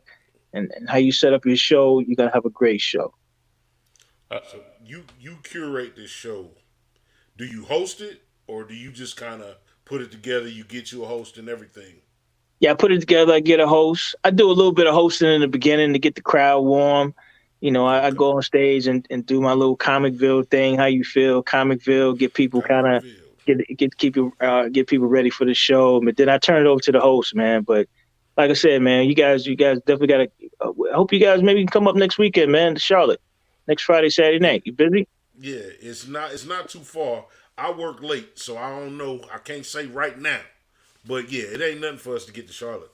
and how you set up your show, you're gonna have a great show. So you curate this show. Do you host it, or do you just kind of put it together? You get you a host and everything. Yeah, I put it together. I get a host. I do a little bit of hosting in the beginning to get the crowd warm. I go on stage and do my little Comicville thing. How you feel, Comicville? Get people kind of get people ready for the show. But then I turn it over to the host, man. But like I said, man, you guys definitely gotta. I hope you guys maybe can come up next weekend, man, to Charlotte, next Friday, Saturday night. You busy? Yeah, it's not too far. I work late, so I don't know. I can't say right now. But yeah, it ain't nothing for us to get to Charlotte.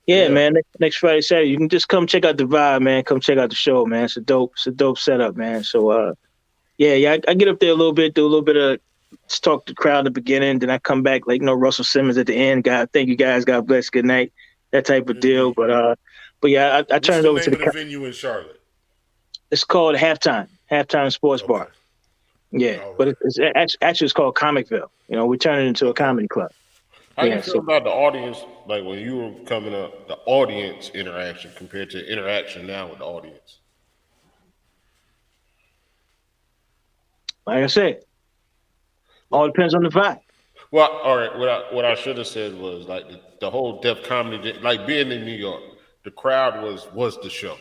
Yeah, man. Next Friday, Saturday, you can just come check out the vibe, man. Come check out the show, man. It's a dope setup, man. So, I get up there a little bit, do a little bit of talk to the crowd in the beginning, then I come back like Russell Simmons at the end. God, thank you guys. God bless. Good night. That type of deal. But yeah, I turn it over to the venue in Charlotte. It's called Halftime Sports Bar. Yeah, but it's actually called Comicville. We turn it into a comedy club. How do you feel about the audience, like when you were coming up, the audience interaction compared to interaction now with the audience? Like I said, all depends on the vibe. Well, all right. What I should have said was like the whole Def Comedy, like being in New York, the crowd was the show.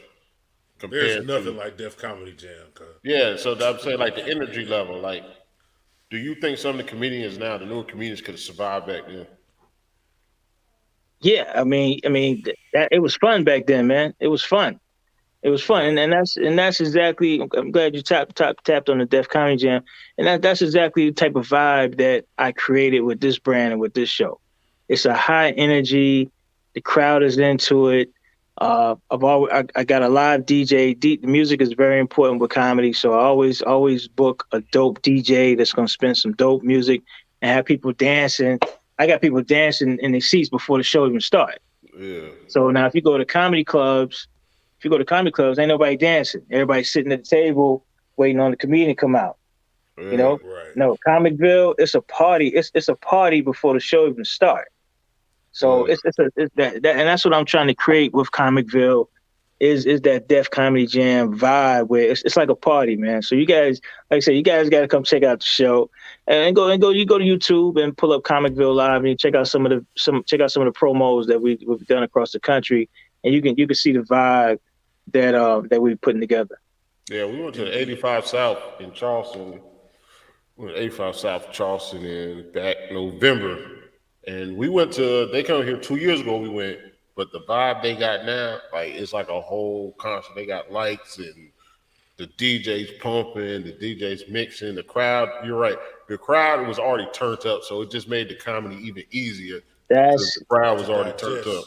There's nothing like Def Comedy Jam. Yeah, so I'm saying like the energy level. Like, do you think some of the comedians now, the newer comedians, could have survived back then? Yeah, I mean, it was fun back then, man. It was fun, and that's exactly. I'm glad you tapped on the Def Comedy Jam, and that's exactly the type of vibe that I created with this brand and with this show. It's a high energy. The crowd is into it. I got a live DJ. The music is very important with comedy, so I always book a dope DJ that's gonna spin some dope music and have people dancing. I got people dancing in their seats before the show even starts. Yeah. So now if you go to comedy clubs, ain't nobody dancing. Everybody's sitting at the table waiting on the comedian to come out. Right. No, Comicville, it's a party. It's a party before the show even starts. So it's that, and that's what I'm trying to create with Comicville is that Def Comedy Jam vibe where it's like a party, man. So you guys, like I said, you guys got to come check out the show and go. You go to YouTube and pull up Comicville Live and you check out some of the promos that we've done across the country, and you can see the vibe that we're putting together. Yeah, we went to the 85 South in Charleston. We went to 85 South Charleston in back November. And they came here 2 years ago, we went, but the vibe they got now, like, it's like a whole concert. They got lights and the DJs pumping, the DJs mixing, the crowd, you're right. The crowd was already turned up, so it just made the comedy even easier. The crowd was already turned up.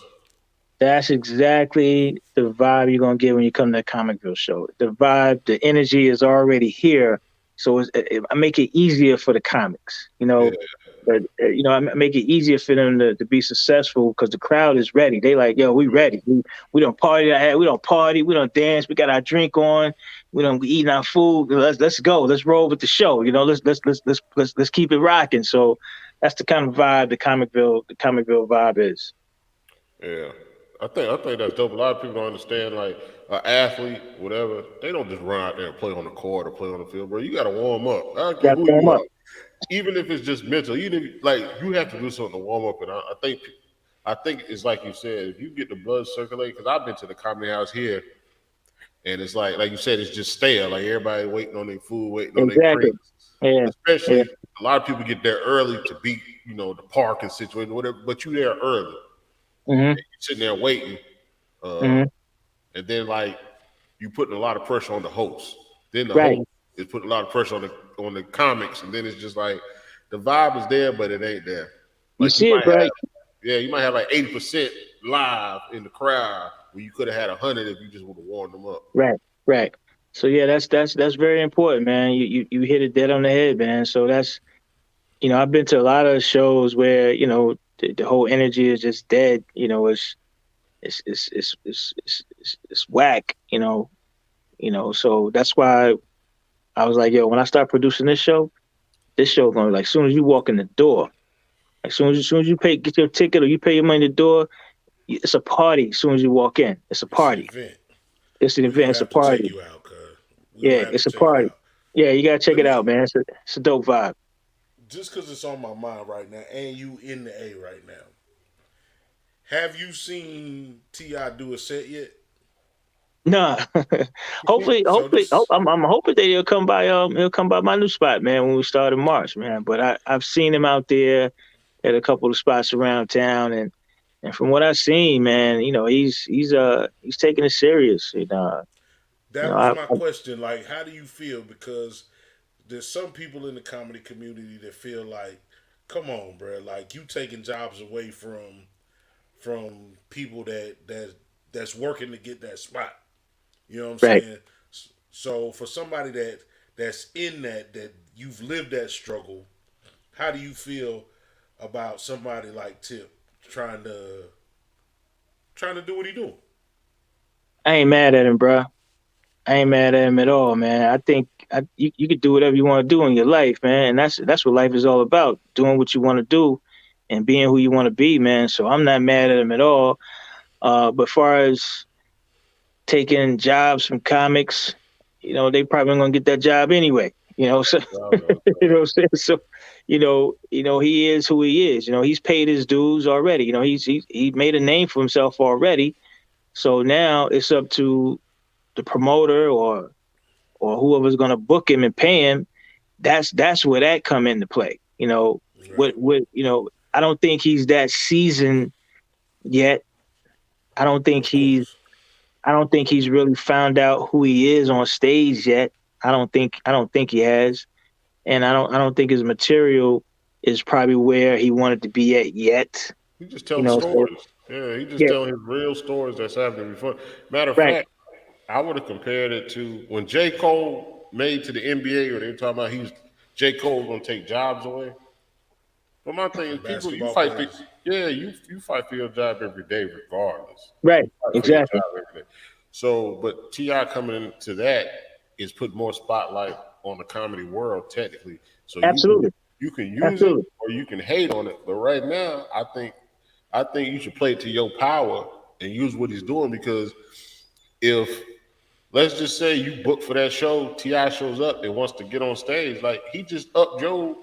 That's exactly the vibe you're going to get when you come to the Comicville show. The vibe, the energy is already here, so I make it easier for the comics, Yeah. But I make it easier for them to be successful because the crowd is ready. They like, yo, we ready. We don't party. We don't party. We don't dance. We got our drink on. We eating our food. Let's go. Let's roll with the show. Let's keep it rocking. So that's the kind of vibe the Comicville vibe is. Yeah, I think that's dope. A lot of people don't understand, like an athlete, whatever. They don't just run out there and play on the court or play on the field, bro. You got to warm up. Even if it's just mental, you have to do something to warm up. And I think I think it's like you said, if you get the blood circulating, because I've been to the comedy house here, and it's like you said, it's just stale. Like everybody waiting on their food, waiting on their Exactly. drinks. Yeah. Especially Yeah. a lot of people get there early to beat, the parking situation, whatever. But you there early, Mm-hmm. you're sitting there waiting, and then like you putting a lot of pressure on the host. Then the Right. host is putting a lot of pressure on the comics, and then it's just like the vibe is there, but it ain't there. You Like see it, bro. you might have like 80% live in the crowd where you could have had 100 if you just would have warmed them up. Right. So yeah, that's very important, man. You hit it dead on the head, man. So that's, I've been to a lot of shows where the whole energy is just dead. It's whack. So that's why I was like, yo, when I start producing this show gonna be like, as soon as you walk in the door, like soon as you get your ticket or you pay your money at the door, it's a party. As soon as you walk in, it's a party. It's an event. It's a party. You out, yeah, it's a party. Yeah, you gotta check it out, man. It's a dope vibe. Just because it's on my mind right now, and you in the A right now, have you seen T.I. do a set yet? Nah. hopefully, I'm hoping that he'll come by my new spot, man, when we start in March, man. But I've seen him out there at a couple of spots around town, and from what I've seen, man, he's taking it serious. That was my question. Like, how do you feel? Because there's some people in the comedy community that feel like, come on, bro, like you taking jobs away from people that's working to get that spot. You know what I'm saying? So for somebody that's in that you've lived that struggle, how do you feel about somebody like Tip trying to do what he doing? I ain't mad at him, bro. I ain't mad at him at all, man. I think you could do whatever you want to do in your life, man, and that's what life is all about: doing what you want to do and being who you want to be, man. So I'm not mad at him at all. But far as taking jobs from comics, they probably gonna get that job anyway. So So he is who he is. He's paid his dues already. He made a name for himself already. So now it's up to the promoter or whoever's gonna book him and pay him. That's where that come into play. What I don't think he's that seasoned yet. I don't think he's really found out who he is on stage yet. I don't think he has, and I don't think his material is probably where he wanted to be at yet. He just tells stories. He just telling his real stories that's happening before. Matter of fact, I would have compared it to when J. Cole made to the NBA, where they were talking about J. Cole gonna take jobs away. But my thing is, people, you fight for your job every day, regardless. Right, exactly. So, but T.I. coming into that is put more spotlight on the comedy world, technically. So absolutely, you can use it or you can hate on it. But right now, I think you should play it to your power and use what he's doing, because if, let's just say you book for that show, T.I. shows up and wants to get on stage, like he just upped your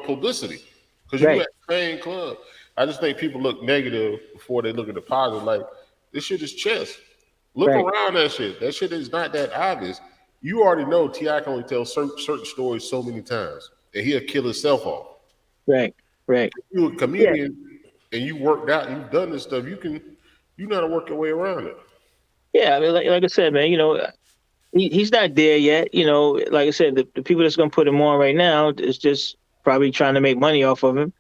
publicity because you at the same club. I just think people look negative before they look at the positive. Like, this shit is chess. Look around that shit. That shit is not that obvious. You already know T.I. can only tell certain stories so many times, and he'll kill himself off. Right. If you're a comedian and you worked out and you've done this stuff, you know how to work your way around it. Yeah, I mean, like I said, man, he's not there yet. Like I said, the people that's gonna put him on right now is just probably trying to make money off of him,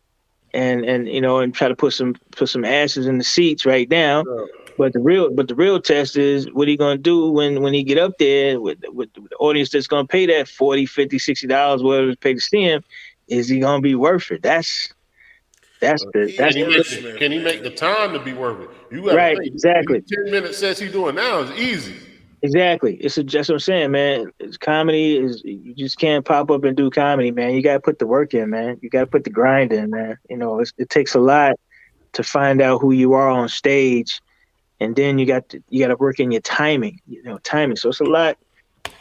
and try to put some asses in the seats right now. Yeah. But the real test is what he gonna do when he get up there with the audience that's gonna pay that $40, $50, $60, whatever it's paid to see him. Is he gonna be worth it? Can he make the time to be worth it? You gotta think, exactly. 10-minute sets he's doing now is easy. Exactly. That's what I'm saying, man. You just can't pop up and do comedy, man. You gotta put the work in, man. You gotta put the grind in, man. It takes a lot to find out who you are on stage, and then you got to work in your timing. So it's a lot.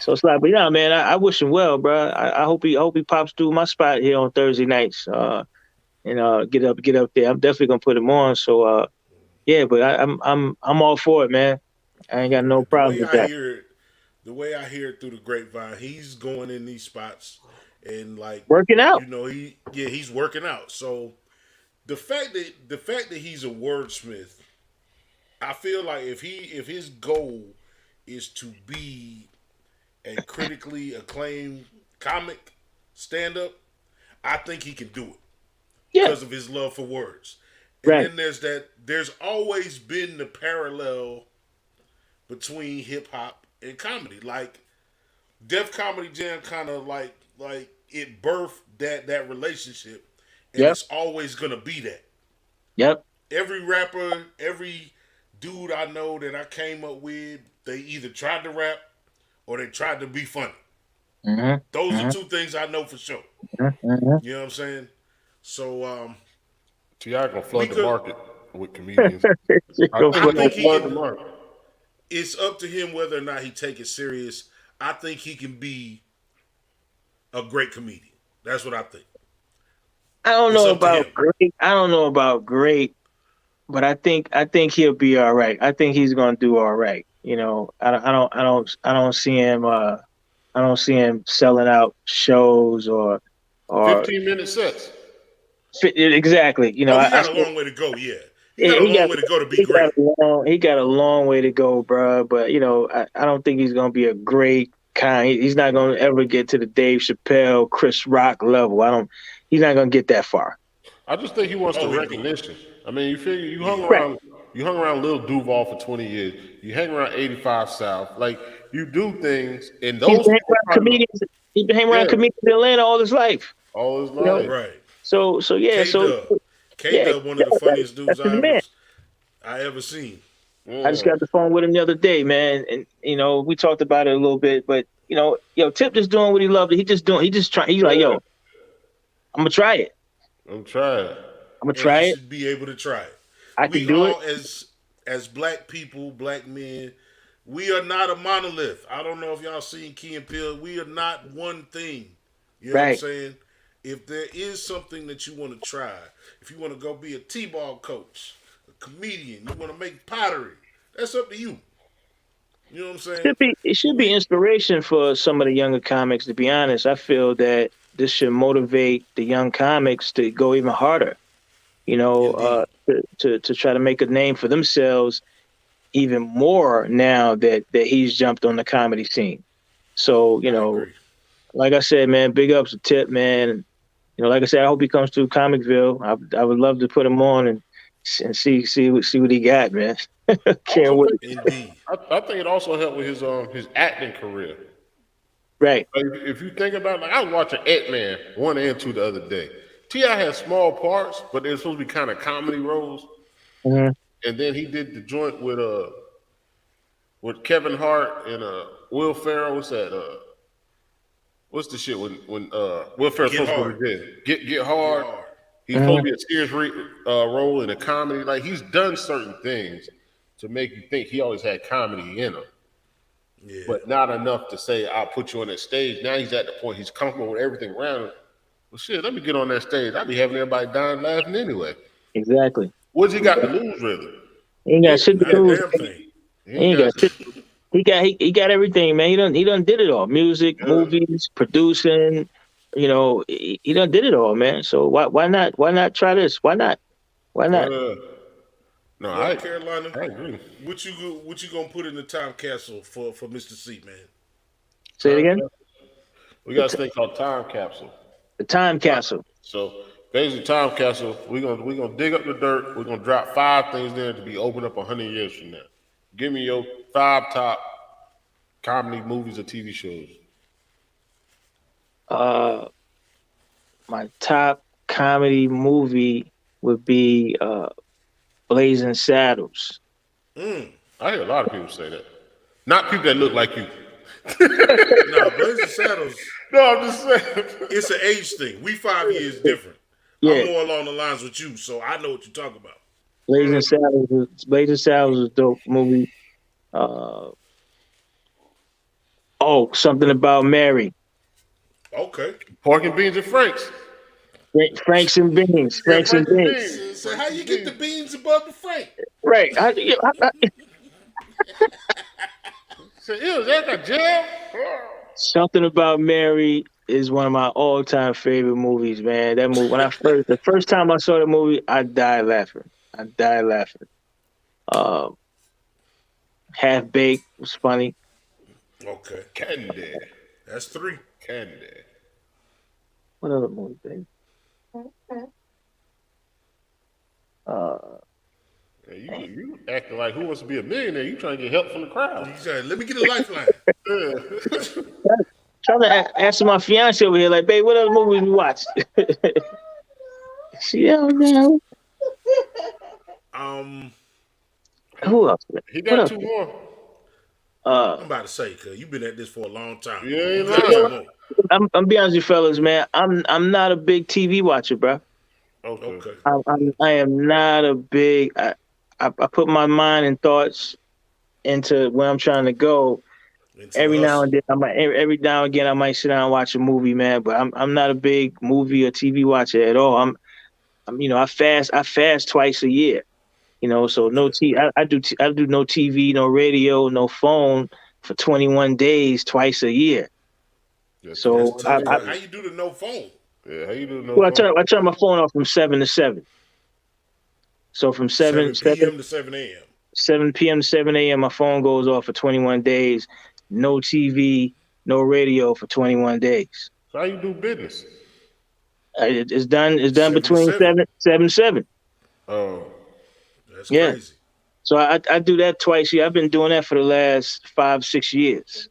But yeah, man, I wish him well, bro. I hope he pops through my spot here on Thursday nights. and get up there. I'm definitely gonna put him on. So yeah, but I'm all for it, man. I ain't got no problem with that. The way I hear it through the grapevine, he's going in these spots and like Working out. he's working out. So the fact that he's a wordsmith, I feel like if his goal is to be a critically acclaimed comic stand up, I think he can do it because of his love for words. And then there's always been the parallel between hip hop and comedy. Like Def Comedy Jam kind of like it birthed that relationship, and it's always gonna be that. Yep. Every rapper, every dude I know that I came up with, they either tried to rap or they tried to be funny. Mm-hmm. Those are two things I know for sure. Mm-hmm. You know what I'm saying? So T.I. gonna flood the market with comedians. I think it's up to him whether or not he take it serious. I think he can be a great comedian. That's what I think. I don't know about great, but I think he'll be all right. I think he's gonna do all right. You know, I don't see him. I don't see him selling out shows or 15-minute sets. Exactly. You know, he got a long way to go. Yeah, he got a long way to go to be great. He got a long way to go, bro. But you know, I don't think he's gonna be a great kind. He's not gonna ever get to the Dave Chappelle, Chris Rock level. He's not gonna get that far. I just think he wants the recognition. I mean, you figure you hung around Lil Duval for 20 years. You hang around 85 South. Like you do things, and those he's been hanging around comedians in Atlanta all his life. All his life, you know? Right? So yeah. K-Dub, one of the funniest dudes I ever seen. I just got the phone with him the other day, man, and you know we talked about it a little bit, but you know, Tip just doing what he loved. He's like, yo, I'm gonna try it. I'm trying. I'm gonna try it. You should be able to try it. I can do it. As black people, black men, we are not a monolith. I don't know if y'all seen Key and Peele. We are not one thing. You know what I'm saying? If there is something that you want to try, if you want to go be a t-ball coach, a comedian, you want to make pottery, that's up to you. You know what I'm saying? It should be inspiration for some of the younger comics, to be honest. I feel that this should motivate the young comics to go even harder, you know, to try to make a name for themselves even more now that he's jumped on the comedy scene. So, you know, like I said, man, big ups to Tip, man. You know, like I said, I hope he comes to Comicville. I would love to put him on and see what he got, man. Can't wait. Indeed. I think it also helped with his acting career. Right. Like, if you think about it, like I was watching Ant-Man 1 and 2 the other day. T.I. had small parts, but they're supposed to be kind of comedy roles. Mm-hmm. And then he did the joint with Kevin Hart and Will Ferrell. What's that? What's the shit when Will Ferrell's supposed to be dead? Get hard. He's supposed to be a serious role in a comedy. Like he's done certain things to make you think he always had comedy in him. Yeah. But not enough to say I'll put you on that stage. Now he's at the point he's comfortable with everything around him. Well, shit, let me get on that stage. I'll be having everybody dying laughing anyway. Exactly. What's he got to lose, really? He ain't got shit to lose. He ain't got shit. He got everything, man. He done did it all. Music, movies, producing. You know, he done did it all, man. So why not try this? Why not? Carolina, I agree. What you gonna put in the time capsule for Mr. C, man? Say it again. We got a thing called time capsule. The time capsule. So basically, time capsule. We're gonna dig up the dirt. We're gonna drop 5 things there to be opened up 100 years from now. Give me your 5 top comedy movies or TV shows. My top comedy would be Blazing Saddles. I hear a lot of people say that. Not people that look like you. No, Blazing Saddles. No, I'm just saying. It's an age thing. We 5 years different. Yeah. I'm more along the lines with you, so I know what you're talking about. Blazing Saddles is a dope movie. Something About Mary. Okay. Pork and Beans and Franks. Franks and beans. Yeah, Franks and beans. So how you get the beans above the Frank? Right. So, ew, that got jam? Something About Mary is one of my all-time favorite movies, man. That movie, the first time I saw the movie, I died laughing. Half Baked was funny. Okay. Candy. That's 3. Candy. What other movie, baby? Yeah, you acting like Who Wants to Be a Millionaire? You trying to get help from the crowd? You said, let me get a lifeline. Trying to answer my fiance over here, like, babe, what other movies we watch? She don't know. Who else? He got 2 more. I'm about to say, cuz you've been at this for a long time. Yeah, you know. I'm be honest with you fellas, man. I'm not a big TV watcher, bro. Okay. I am not a big. I put my mind and thoughts into where I'm trying to go. Every now and then, every now and again, I might sit down and watch a movie, man. But I'm not a big movie or TV watcher at all. I'm I fast twice a year. So no TV. I do no TV, no radio, no phone for 21 days twice a year. So how you do the no phone? Yeah, how you do no phone? I turn my phone off from 7 to 7. So from 7 p.m. to 7 a.m. 7 p.m. to 7 a.m. my phone goes off for 21 days. No TV, no radio for 21 days. So how you do business? It's done between 7. Oh. That's crazy. So I do that twice a year. I've been doing that for the last 5-6 years.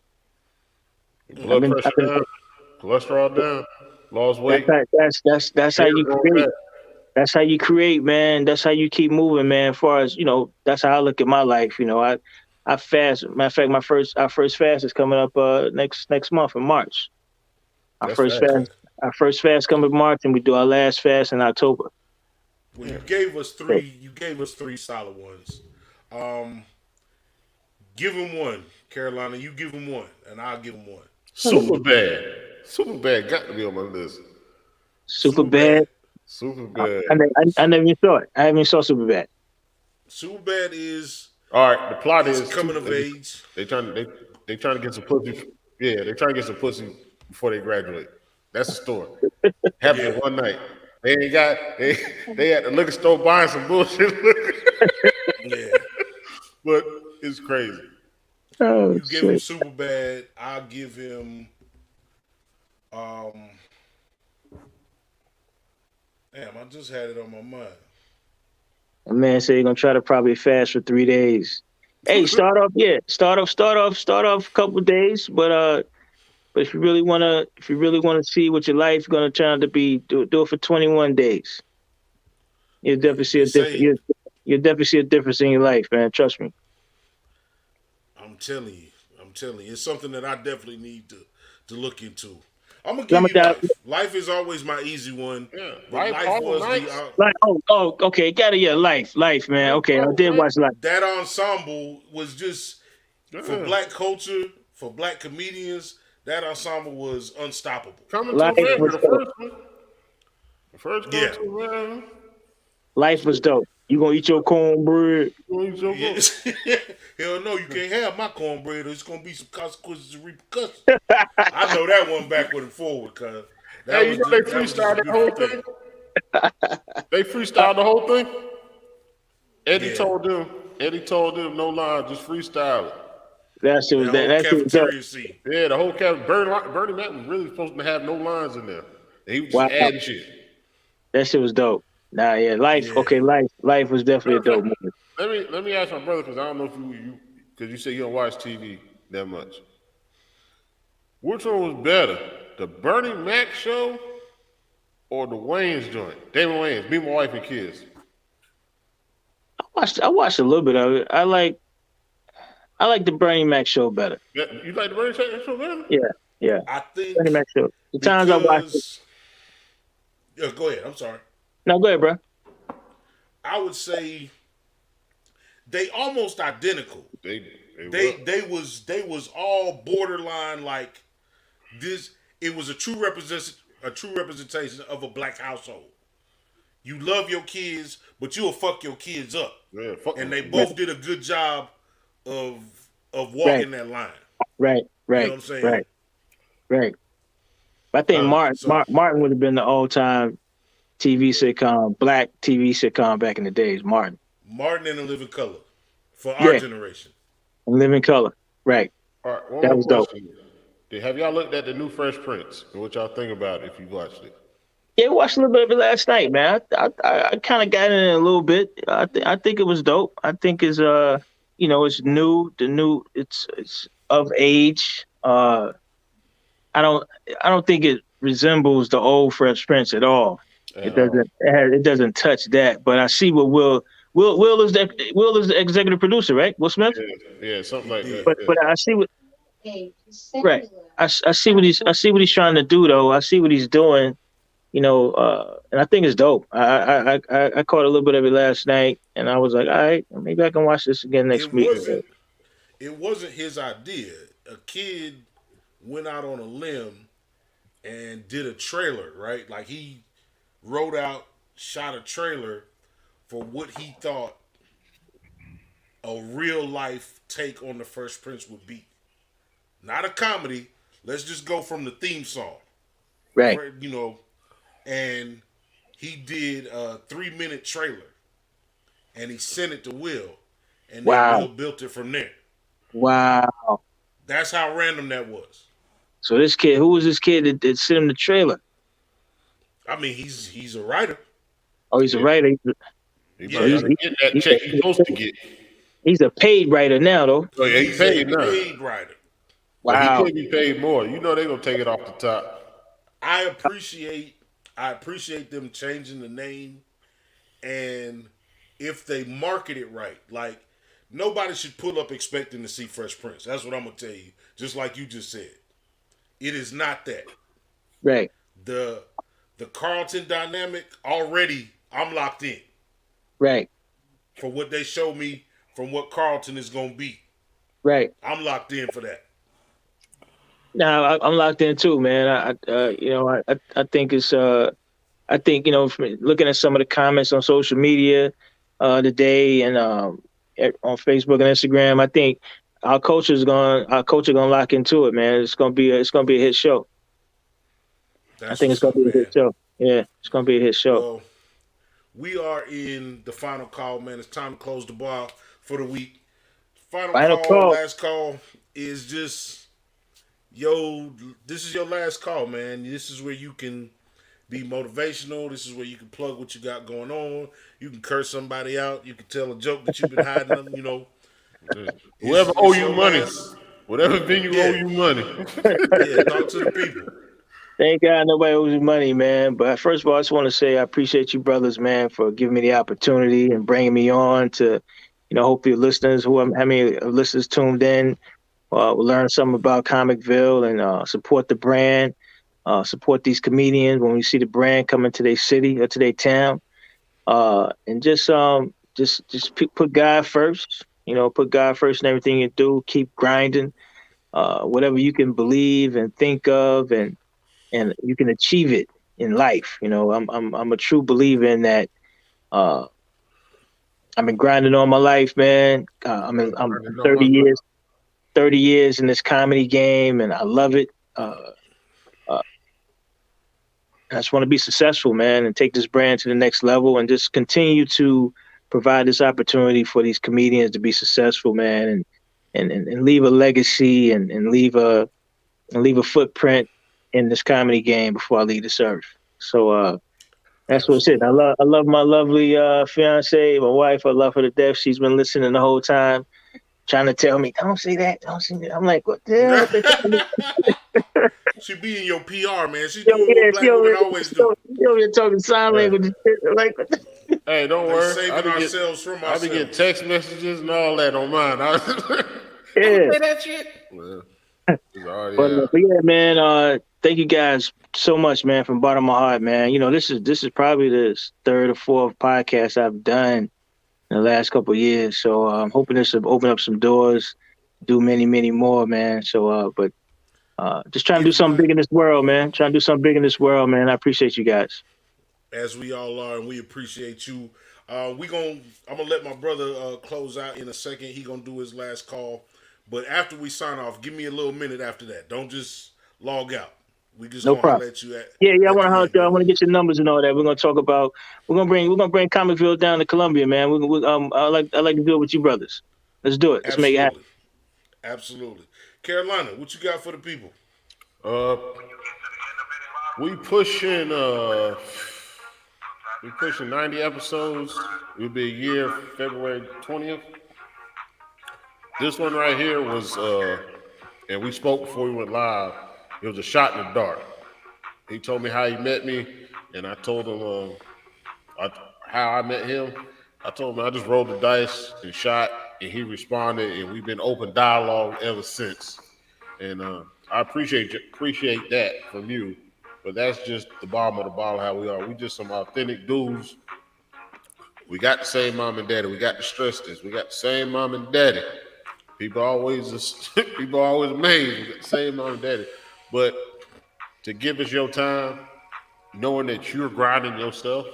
Blood pressure down, cholesterol down, lost weight. That's how you create. That's how you create, man. That's how you keep moving, man. As far as that's how I look at my life. I fast. Matter of fact, our first fast is coming up next month in March. Our first fast coming in March, and we do our last fast in October. Well, you gave us 3. You gave us 3 solid ones. Give him one, Carolina. You give him one, and I'll give him one. Superbad got to be on my list. Superbad. I never even saw it. I haven't even saw Superbad. Superbad is all right. The plot is coming of age. They trying to get some pussy. Yeah, they trying to get some pussy before they graduate. That's the story. Happened one night. They at the liquor store buying some bullshit. Yeah, but it's crazy. Oh, you give him Superbad. I'll give him. Damn, I just had it on my mind. A man said you're gonna try to probably fast for 3 days. Hey, start off a couple of days, but if you really wanna see what your life's gonna turn out to be, do it for 21 days. You'll definitely see a difference. You'll definitely see a difference in your life, man. Trust me. I'm telling you, it's something that I definitely need to look into. I'm gonna give you Life. Life is always my easy one. Yeah, Life was okay, Life, man. Okay, I did watch Life. That ensemble was just for black culture, for black comedians. That ensemble was unstoppable. The first go-to, Life was dope. You gonna eat your cornbread? Yes. Hell no, you can't have my cornbread. There's gonna be some consequences and repercussions. I know that one backward and forward, cuz. They freestyled the whole thing. They freestyled the whole thing. Eddie told them no line, just freestyle it. That shit was cafeteria scene. Yeah, the whole Bernie Mac was really supposed to have no lines in there. He was just adding shit. That shit was dope. Nah, yeah, Life. Yeah. Okay, Life was definitely a dope movie. Let me ask my brother, because I don't know if you because you say you don't watch TV that much. Which one was better, the Bernie Mac show or the Wayans joint? Damon Wayans, Me, My Wife, and Kids. I watched a little bit of it. I like the Bernie Mac show better. Yeah, you like the Bernie Mac show better? Yeah. I think Bernie Mac show. The times I watched it. Yeah, go ahead. I'm sorry. No, go ahead, bro. I would say they almost identical. They was all borderline like this. It was a true a true representation of a black household. You love your kids, but you'll fuck your kids up. Yeah, fuck And them. they both did a good job of walking that line. Right. You know what I'm saying? Right. I think Martin would have been the all-time TV sitcom, black TV sitcom back in the days. Martin and A Living Color for our generation. Living Color, right? All right, one that more was question. dope. Have y'all looked at the new Fresh Prince and what y'all think about it if you watched it? Yeah, I watched a little bit of it last night, man. I kind of got in it a little bit. I think it was dope. I think it's it's new. It's of age. I don't think it resembles the old Fresh Prince at all. It doesn't touch that. But I see what Will is the executive producer, right? Will Smith. Yeah, something like that. But I see what. Right. I see what he's trying to do though. I see what he's doing. And I think it's dope. I caught a little bit of it last night, and I was like, all right, maybe I can watch this again next week. It wasn't his idea. A kid went out on a limb and did a trailer, right? Like he shot a trailer for what he thought a real life take on the Fresh Prince would be. Not a comedy. Let's just go from the theme song. Right. And he did a 3-minute trailer, and he sent it to Will, and then Will built it from there. Wow. That's how random that was. So this kid, who was this kid that sent him the trailer? I mean, he's a writer. Oh, he's a writer. He's getting that check he's supposed to get. He's a paid writer now, though. Oh, yeah, he's paid now. Paid writer. Wow. But he could be paid more. They're going to take it off the top. I appreciate them changing the name, and if they market it right, like nobody should pull up expecting to see Fresh Prince. That's what I'm gonna tell you. Just like you just said, it is not that. Right. The Carlton dynamic already, I'm locked in. Right. For what they show me from what Carlton is gonna be. Right. I'm locked in for that. No, I'm locked in too, man. I think it's I think from looking at some of the comments on social media today and on Facebook and Instagram, I think our coach are gonna lock into it, man. It's gonna be a hit show. I think it's gonna be a hit show. Yeah, it's gonna be a hit show. Well, we are in the final call, man. It's time to close the bar for the week. Final call, last call is just. Yo, this is your last call, man. This is where you can be motivational. This is where you can plug what you got going on. You can curse somebody out. You can tell a joke that you've been hiding. Whoever owe you money, whatever venue owe you money. Yeah, talk to the people. Thank God nobody owes you money, man. But first of all, I just want to say I appreciate you brothers, man, for giving me the opportunity and bringing me on to, hopefully listeners, how many listeners tuned in. We'll learn something about Comicville and support the brand, support these comedians when we see the brand coming to their city or to their town, and just put God first. Put God first in everything you do. Keep grinding, whatever you can believe and think of, and you can achieve it in life. I'm a true believer in that. I've been grinding all my life, man. I'm 30 years in this comedy game, and I love it. I just want to be successful, man, and take this brand to the next level and just continue to provide this opportunity for these comedians to be successful, man, and leave a legacy and leave a footprint in this comedy game before I leave this earth. So that's what it is. I love my lovely fiance, my wife. I love her to death. She's been listening the whole time, trying to tell me, don't say that, don't say that. I'm like, what the hell? She be in your PR, man. She doing what black women always do. You're talking sign language and shit. Like, hey, don't worry. Saving ourselves from ourselves. I be getting text messages and all that on mine. Yeah. Say that shit. Well, but yeah, man. Thank you guys so much, man, from the bottom of my heart, man. This is probably the third or fourth podcast I've done in the last couple of years. So I'm hoping this will open up some doors, do many, many more, man. So, but Just trying to do something big in this world, man. Trying to do something big in this world, man. I appreciate you guys. As we all are, and we appreciate you. I'm gonna let my brother close out in a second. He gonna do his last call, but after we sign off, give me a little minute after that. Don't just log out. We just No gonna problem. let you at. Yeah. I want to holler at y'all. I want to get your numbers and all that. We're gonna bring Comicville down to Columbia, man. I like to do it with you brothers. Let's do it. Let's make it happen. Absolutely. Carolina, what you got for the people? We pushing 90 episodes. It'll be a year, February 20th. This one right here was, and we spoke before we went live. It was a shot in the dark. He told me how he met me, and I told him how I met him. I told him I just rolled the dice and shot, and he responded, and we've been open dialogue ever since. And I appreciate that from you, but that's just the bottom of the bottle how we are. We just some authentic dudes. We got the same mom and daddy. We got to stress this. We got the same mom and daddy. People always amazed. We got the same mom and daddy. But to give us your time, knowing that you're grinding yourself,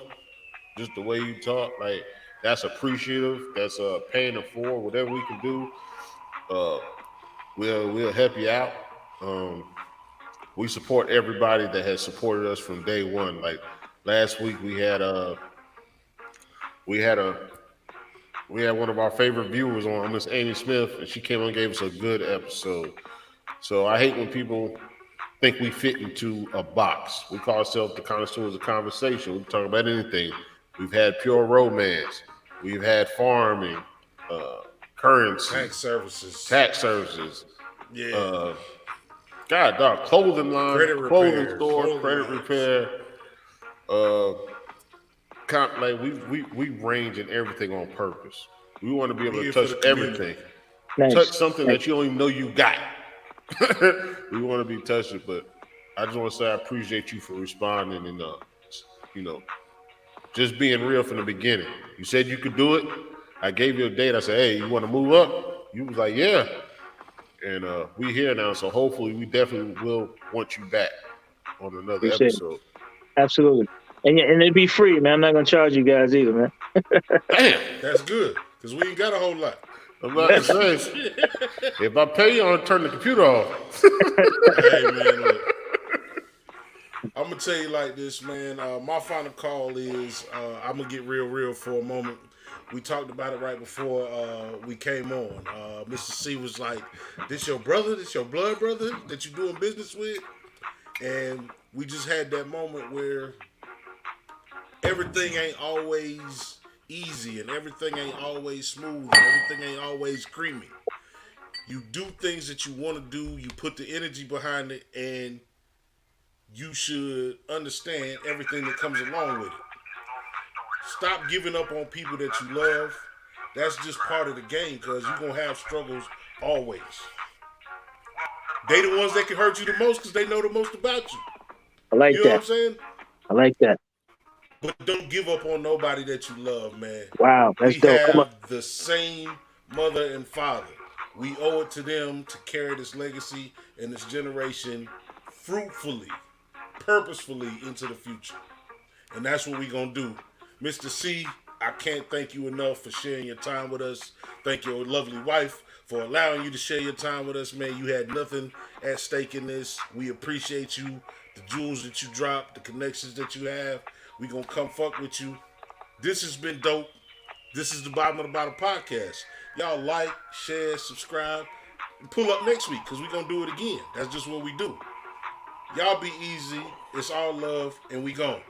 just the way you talk, like that's appreciative. That's paying it forward. Whatever we can do, we'll help you out. We support everybody that has supported us from day one. Like last week, we had one of our favorite viewers on, Miss Amy Smith, and she came on and gave us a good episode. So I hate when people think we fit into a box. We call ourselves the connoisseurs of conversation. We can talk about anything. We've had pure romance. We've had farming, currency, tax services. Yeah. God, dog, clothing line, clothing store, credit repair. Like we range in everything on purpose. We want to be able to touch everything. Nice. Touch something that you don't even know you got. We want to be touching, but I just want to say I appreciate you for responding and just being real from the beginning. You said you could do it. I gave you a date. I said, hey, you want to move up? You was like, yeah. And we here now, so hopefully we definitely will want you back on another episode. Absolutely. And it'd be free, man. I'm not gonna charge you guys either, man. Damn, that's good, because we ain't got a whole lot. I'm about to say, if I pay you, I'll turn the computer off. Hey, man, look. I'm going to tell you like this, man. My final call is, I'm going to get real for a moment. We talked about it right before we came on. Mr. C was like, this your brother? This your blood brother that you doing business with? And we just had that moment where everything ain't always easy and everything ain't always smooth and everything ain't always creamy. You do things that you want to do, you put the energy behind it, and you should understand everything that comes along with it. Stop giving up on people that you love. That's just part of the game, because you're going to have struggles always. They the ones that can hurt you the most because they know the most about you. I like you that. know what I'm saying? I like that. But don't give up on nobody that you love, man. Wow, that's dope. We have the same mother and father. We owe it to them to carry this legacy and this generation fruitfully, purposefully into the future. And that's what we're going to do. Mr. C, I can't thank you enough for sharing your time with us. Thank your lovely wife for allowing you to share your time with us, man. You had nothing at stake in this. We appreciate you, the jewels that you dropped, the connections that you have. We gonna come fuck with you. This has been dope. This is the Bottom of the Bottle podcast. Y'all like, share, subscribe, and pull up next week, because we gonna do it again. That's just what we do. Y'all be easy. It's all love, and we gone.